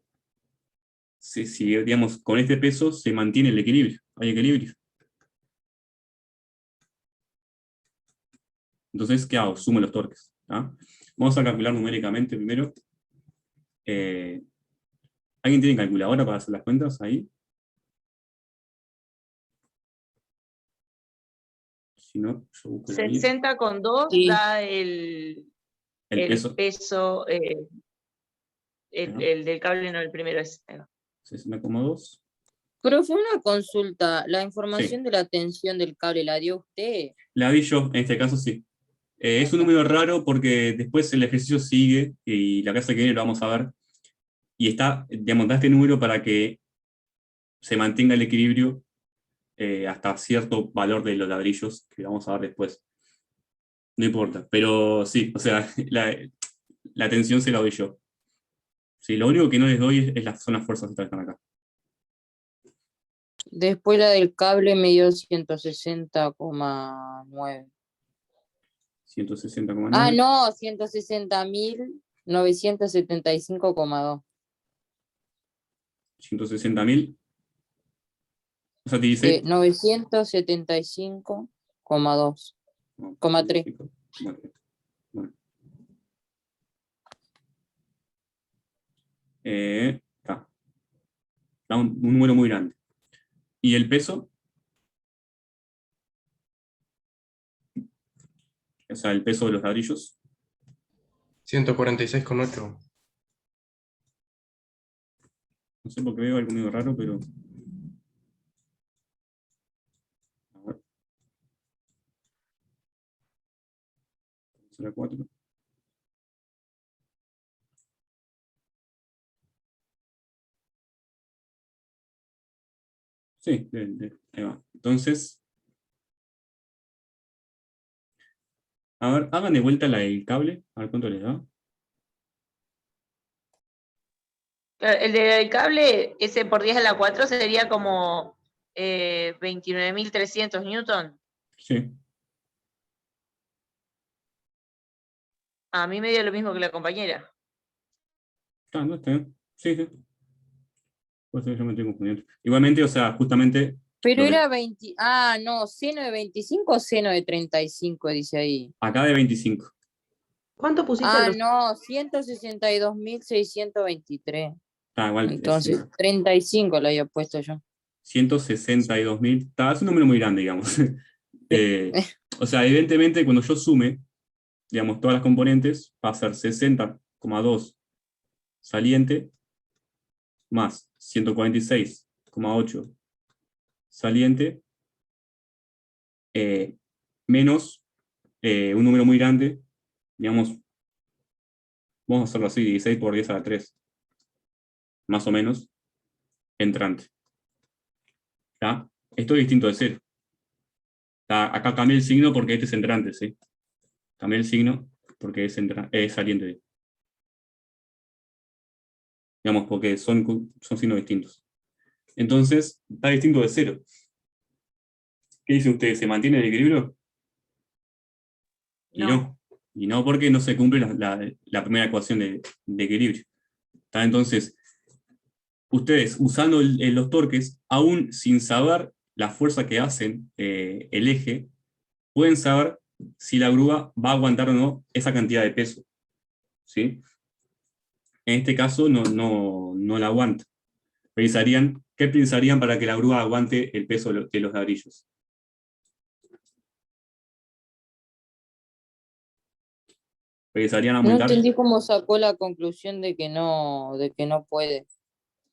si digamos, con este peso se mantiene el equilibrio. Hay equilibrio. Entonces, ¿qué hago? Sumo los torques. ¿Ah? Vamos a calcular numéricamente primero. ¿Alguien tiene calculadora para hacer las cuentas ahí? Si no, yo busco la mía. 60,2 Sí. da el peso, el del cable, no el primero es. 60,2. Profe, una consulta. ¿La información de la tensión del cable la dio usted? La di yo, en este caso sí. Es un número raro porque después el ejercicio sigue y la clase que viene lo vamos a ver. Y está, digamos, da este número para que se mantenga el equilibrio hasta cierto valor de los ladrillos, que vamos a ver después. No importa, pero sí, o sea, la tensión se la doy yo. Sí, lo único que no les doy son las fuerzas que están acá. Después la del cable me dio 160,9. 160,9. Ah, no, 160.975,2. 160.000. O sea, te dice 975,2. 3. Bueno. Está un número muy grande. ¿Y el peso? O sea, el peso de los ladrillos. 146,8. No sé por qué veo algo medio raro, pero... A ver. ¿Será 4? Sí, ahí va. Entonces... A ver, hagan de vuelta la del cable, a ver cuánto les da. El del cable, ese por 10 a la 4 sería como 29.300 newton. Sí. A mí me dio lo mismo que la compañera. Ah, no, está bien. Sí, sí. Por eso yo me estoy confundiendo. Igualmente, o sea, justamente... Pero era 20... Ah, no, seno de 25 o seno de 35, dice ahí. Acá de 25. ¿Cuánto pusiste? Ah, no, 162.623. Ah, igual. Entonces, 35 lo había puesto yo. 162.000. Es un número muy grande, digamos. O sea, evidentemente, cuando yo sume, digamos, todas las componentes, va a ser 60,2 saliente, más 146,8 saliente, menos un número muy grande, digamos, vamos a hacerlo así, 16 por 10 a la 3, más o menos, entrante. ¿Ya? Esto es distinto de 0. Acá cambié el signo porque este es entrante, ¿sí? Cambié el signo porque es saliente. Digamos, porque son signos distintos. Entonces, está distinto de 0. ¿Qué dice usted? ¿Se mantiene el equilibrio? Y no. Y no porque no se cumple la primera ecuación de equilibrio. ¿Está? Entonces, ustedes usando los torques, aún sin saber la fuerza que hacen el eje, pueden saber si la grúa va a aguantar o no esa cantidad de peso. ¿Sí? En este caso no la aguanta. ¿Qué pensarían para que la grúa aguante el peso de los ladrillos? ¿Pensarían No aumentar? entendí cómo sacó la conclusión de que no puede.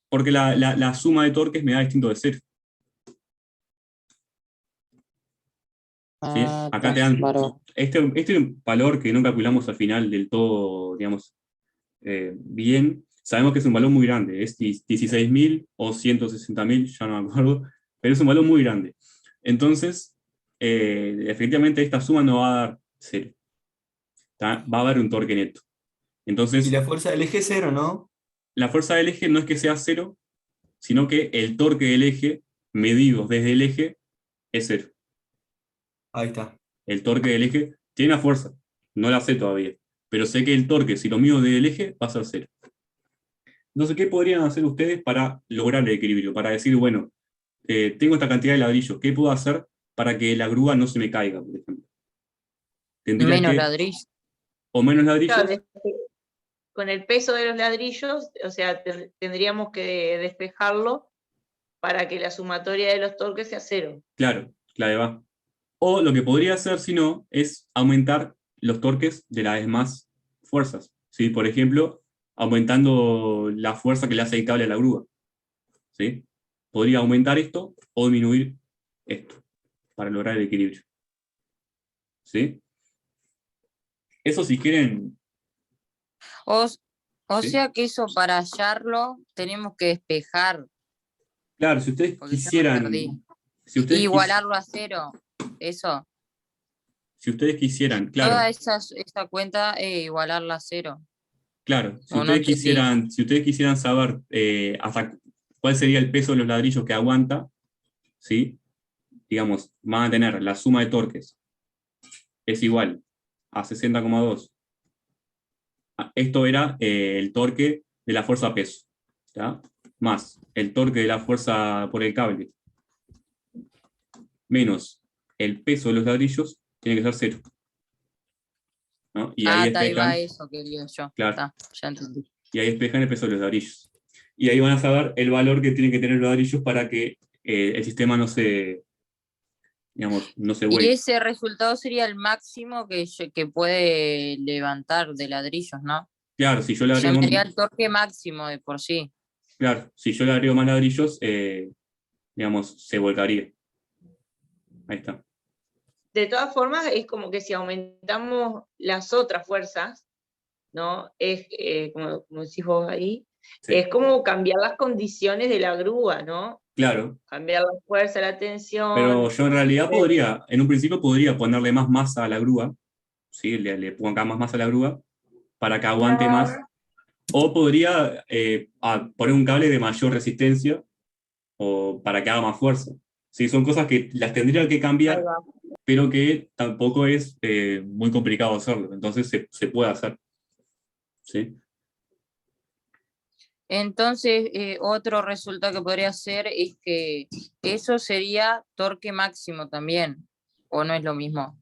Porque la suma de torques me da distinto de 0. ¿Sí? Acá te dan este valor que no calculamos al final del todo, digamos, bien. Sabemos que es un valor muy grande, es 16.000 o 160.000, ya no me acuerdo, pero es un valor muy grande. Entonces, efectivamente esta suma no va a dar 0. Va a haber un torque neto. Entonces, Y la fuerza del eje es 0, ¿no? la fuerza del eje no es que sea 0, sino que el torque del eje, medido desde el eje, es 0. Ahí está. El torque del eje tiene una fuerza, no la sé todavía, pero sé que el torque, si lo mido desde el eje, va a ser 0. Entonces, ¿qué podrían hacer ustedes para lograr el equilibrio? Para decir, bueno, tengo esta cantidad de ladrillos, ¿qué puedo hacer para que la grúa no se me caiga, por ejemplo? Menos ladrillos. O menos ladrillos. Claro, con el peso de los ladrillos, o sea, tendríamos que despejarlo para que la sumatoria de los torques sea 0. Claro, clave va. O lo que podría hacer, si no, es aumentar los torques de las demás fuerzas. ¿Sí? Por ejemplo, aumentando la fuerza que le hace el cable a la grúa. ¿Sí? Podría aumentar esto o disminuir esto para lograr el equilibrio. ¿Sí? Eso si quieren... O ¿sí? sea que eso para hallarlo tenemos que despejar. Claro, si ustedes quisieran... Igualarlo a 0, eso. Si ustedes quisieran, claro. Toda esa cuenta igualarla a 0. Claro, si ustedes quisieran saber hasta cuál sería el peso de los ladrillos que aguanta, ¿sí? Digamos, van a tener la suma de torques es igual a 60,2. Esto era el torque de la fuerza peso, ¿ya? Más el torque de la fuerza por el cable, menos el peso de los ladrillos, tiene que ser 0. ¿No? Y ahí ahí va eso que digo yo. Claro. Ya entendí. Y ahí despejan el peso de los ladrillos. Y ahí van a saber el valor que tienen que tener los ladrillos para que el sistema no se vuelva. Y ese resultado sería el máximo que puede levantar de ladrillos, ¿no? Claro, si yo le agrego... Sería el torque máximo de por sí. Claro, si yo le agrego más ladrillos, se volcaría. Ahí está. De todas formas, es como que si aumentamos las otras fuerzas, ¿no? Es como decís vos ahí, sí. Es como cambiar las condiciones de la grúa, ¿no? Claro. Cambiar la fuerza, la tensión. Pero yo en realidad en un principio podría ponerle más masa a la grúa, ¿sí? Le pongo acá más masa a la grúa para que aguante más. O podría poner un cable de mayor resistencia o para que haga más fuerza. Sí, son cosas que las tendría que cambiar, pero que tampoco es muy complicado hacerlo. Entonces se puede hacer. ¿Sí? Entonces, otro resultado que podría ser es que eso sería torque máximo también, ¿o no es lo mismo?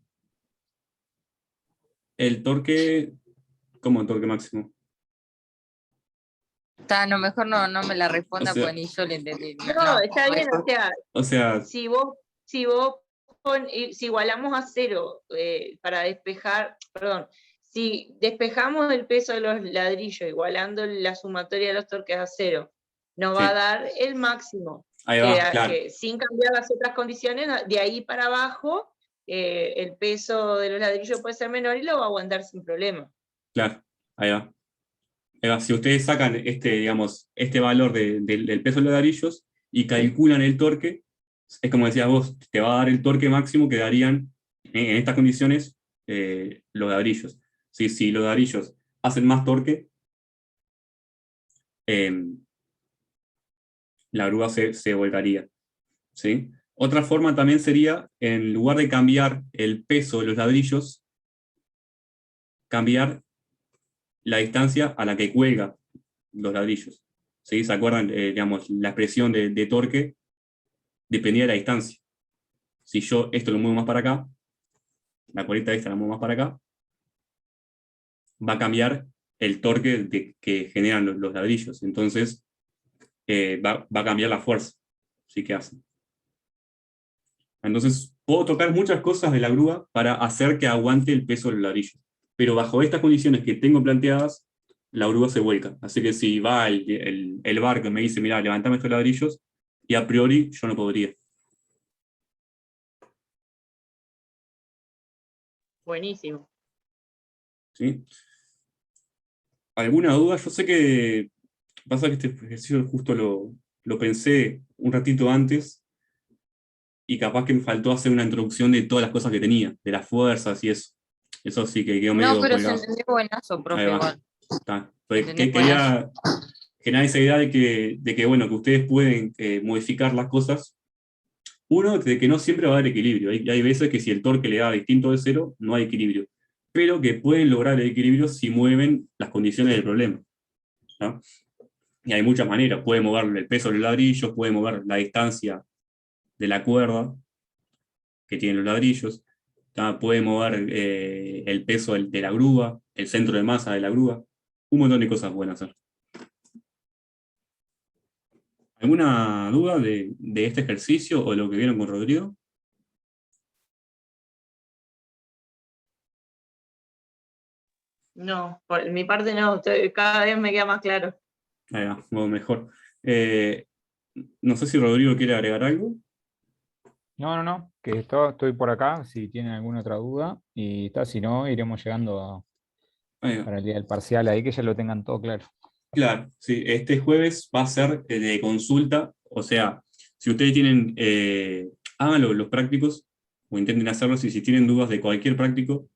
El torque, ¿cómo el torque máximo? A lo mejor no me la responda, pues ni yo le entendí. No, está bien, o sea, si vos si igualamos a 0 para despejar, perdón, si despejamos el peso de los ladrillos igualando la sumatoria de los torques a 0, nos va a dar el máximo. Ahí va, claro. Que sin cambiar las otras condiciones, de ahí para abajo, el peso de los ladrillos puede ser menor y lo va a aguantar sin problema. Claro, ahí va. Si ustedes sacan digamos, este valor del peso de los ladrillos y calculan el torque, es como decías vos, te va a dar el torque máximo que darían en estas condiciones los ladrillos. ¿Sí? Si los ladrillos hacen más torque, la grúa se volcaría. ¿Sí? Otra forma también sería, en lugar de cambiar el peso de los ladrillos, cambiar la distancia a la que cuelga los ladrillos. ¿Sí? ¿Se acuerdan? Digamos, la expresión de torque dependía de la distancia. Si yo esto lo muevo más para acá, la colita esta la muevo más para acá, va a cambiar el torque que generan los ladrillos. Entonces, va a cambiar la fuerza. ¿Sí? ¿Qué hacen? Entonces, puedo tocar muchas cosas de la grúa para hacer que aguante el peso del ladrillo. Pero bajo estas condiciones que tengo planteadas, la grúa se vuelca. Así que si va el barco y me dice, mira, levantame estos ladrillos, y a priori yo no podría. Buenísimo. ¿Sí? ¿Alguna duda? Yo sé que pasa que este ejercicio justo lo pensé un ratito antes, y capaz que me faltó hacer una introducción de todas las cosas que tenía, de las fuerzas y eso. Eso sí que quedó medio No, pero colgado. se entendió buenazo, profe, Ahí va. igual. Está. Pues Entendés quería generar esa idea de que, bueno, que ustedes pueden modificar las cosas. Uno, de que no siempre va a haber equilibrio. Hay veces que si el torque le da distinto de 0, no hay equilibrio. Pero que pueden lograr el equilibrio si mueven las condiciones del problema, ¿no? Y hay muchas maneras. Puede mover el peso de los ladrillos, puede mover la distancia de la cuerda que tienen los ladrillos, ¿tá? Puede mover el peso de la grúa, el centro de masa de la grúa. Un montón de cosas pueden hacer. ¿Alguna duda de este ejercicio o lo que vieron con Rodrigo? No, por mi parte no, cada vez me queda más claro. Ahí va, mejor. No sé si Rodrigo quiere agregar algo. No, que estoy por acá, si tienen alguna otra duda, y si no, iremos llegando para el día del parcial, ahí que ya lo tengan todo claro. Claro, sí, este jueves va a ser de consulta, o sea, si ustedes tienen, háganlo los prácticos, o intenten hacerlo, si tienen dudas de cualquier práctico,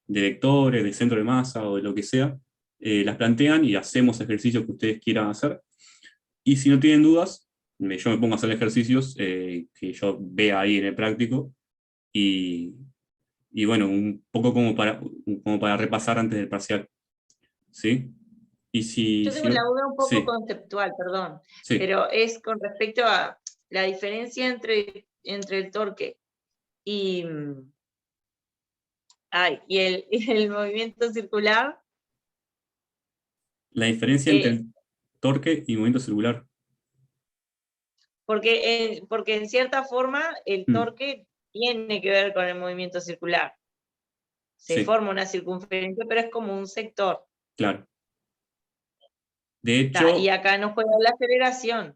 de vectores, de centro de masa, o de lo que sea, las plantean y hacemos ejercicios que ustedes quieran hacer. Y si no tienen dudas, yo me pongo a hacer ejercicios que yo vea ahí en el práctico, y bueno, un poco como para repasar antes del parcial. ¿Sí? Y Yo tengo la duda un poco conceptual, perdón, sí. Pero es con respecto a la diferencia entre el torque y el movimiento circular. La diferencia entre el torque y movimiento circular. Porque en cierta forma el torque tiene que ver con el movimiento circular. Se forma una circunferencia, pero es como un sector. Claro. De hecho, y acá no juega la aceleración.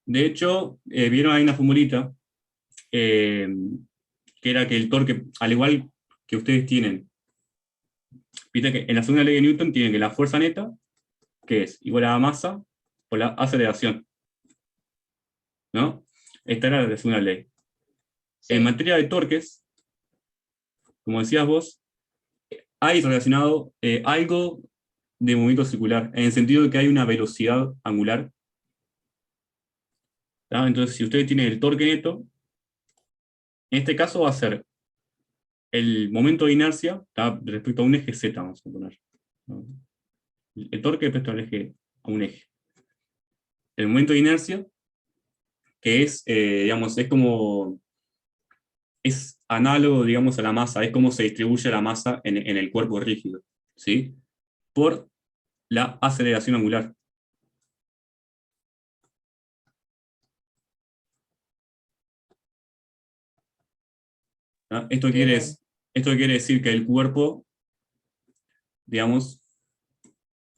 De hecho, vieron ahí una formulita, que era que el torque, al igual que ustedes tienen, viste que en la segunda ley de Newton tienen que la fuerza neta, que es igual a la masa por la aceleración, ¿no? Esta era la segunda ley. Sí. En materia de torques, como decías vos, hay relacionado algo de movimiento circular, en el sentido de que hay una velocidad angular. ¿Tá? Entonces, si ustedes tienen el torque neto, en este caso va a ser el momento de inercia, ¿tá? Respecto a un eje Z, vamos a poner. El torque respecto a un eje. El momento de inercia, que es, digamos, es análogo, digamos, a la masa, es como se distribuye la masa en el cuerpo rígido, ¿sí? Por la aceleración angular. ¿tá? Esto quiere decir que el cuerpo, digamos,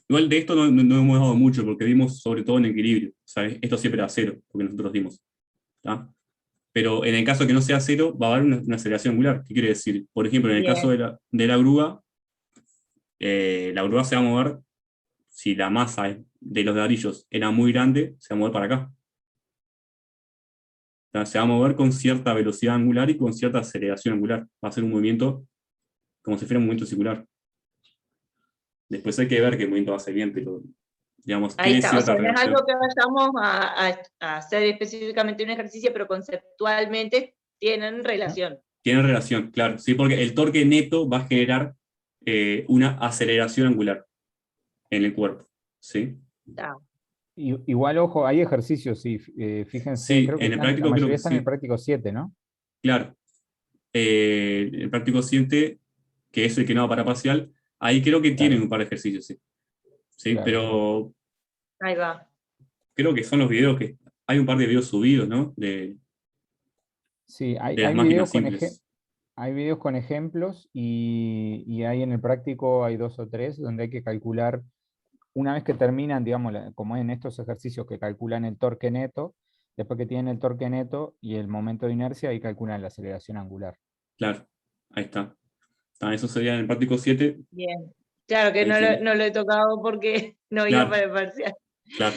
igual de esto no hemos dado mucho, porque vimos sobre todo en equilibrio, ¿sabes? Esto siempre era cero, porque nosotros dimos, ¿tá? Pero en el caso de que no sea cero, va a haber una aceleración angular. ¿Qué quiere decir? Por ejemplo, en el caso de la grúa se va a mover, si la masa de los ladrillos era muy grande, se va a mover para acá. O sea, se va a mover con cierta velocidad angular y con cierta aceleración angular. Va a ser un movimiento como si fuera un movimiento circular. Después hay que ver qué movimiento va a ser bien, pero digamos, Ahí tiene está, o cierta sea, no es relación. algo que vayamos a hacer específicamente un ejercicio, pero conceptualmente tienen relación. Tiene relación, claro, ¿sí? Porque el torque neto va a generar una aceleración angular en el cuerpo, ¿sí? Igual, ojo, hay ejercicios, sí, fíjense, Sí, creo que en el la práctico creo mayoría que están en el sí. práctico 7, ¿no? Claro. El práctico 7, que es el que no va para parcial, ahí creo que tienen un par de ejercicios, sí. Sí, Claro, pero Ahí va. creo que son los videos que... Hay un par de videos subidos, ¿no? Sí, de las máquinas simples. hay videos con ejemplos y hay en el práctico hay 2 o 3 donde hay que calcular, una vez que terminan, digamos, como en estos ejercicios que calculan el torque neto, después que tienen el torque neto y el momento de inercia, ahí calculan la aceleración angular. Claro, ahí está. Eso sería en el práctico 7. Bien. Claro que Ahí no lo he tocado porque no iba Claro. para el parcial. Claro.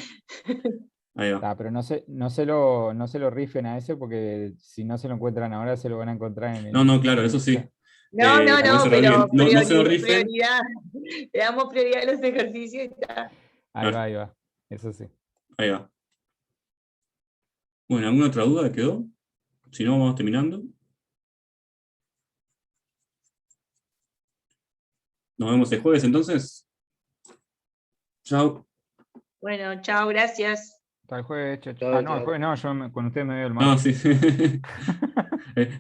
Ahí va. Pero no se lo rifen a ese porque si no se lo encuentran ahora se lo van a encontrar en el... No, claro, eso sí. No, pero no se lo rifen. prioridad. Le damos prioridad a los ejercicios y está. Ahí va, eso sí. Ahí va. Bueno, ¿alguna otra duda quedó? Si no, vamos terminando. Nos vemos el jueves entonces. Chao. Bueno, chao, gracias. Hasta el jueves, chao. Chao, No, el chao. jueves no, con ustedes me veo el No, martes. sí.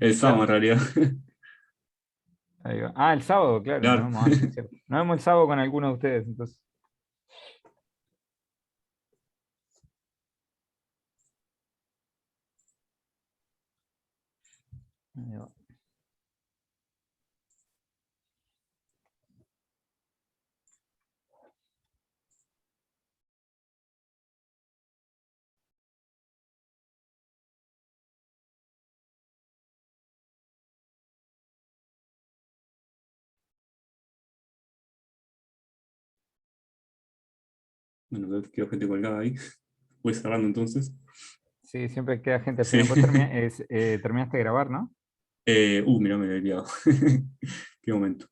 El sábado en realidad. Ahí va. El sábado, claro, Claro. nos vemos antes, ¿cierto? Nos vemos el sábado con alguno de ustedes, entonces. Ahí va. Bueno, quedó gente colgada ahí. Voy cerrando entonces. Sí, siempre queda gente al Sí. final. Vos terminaste de grabar, ¿no? Mira, me había olvidado. Qué momento.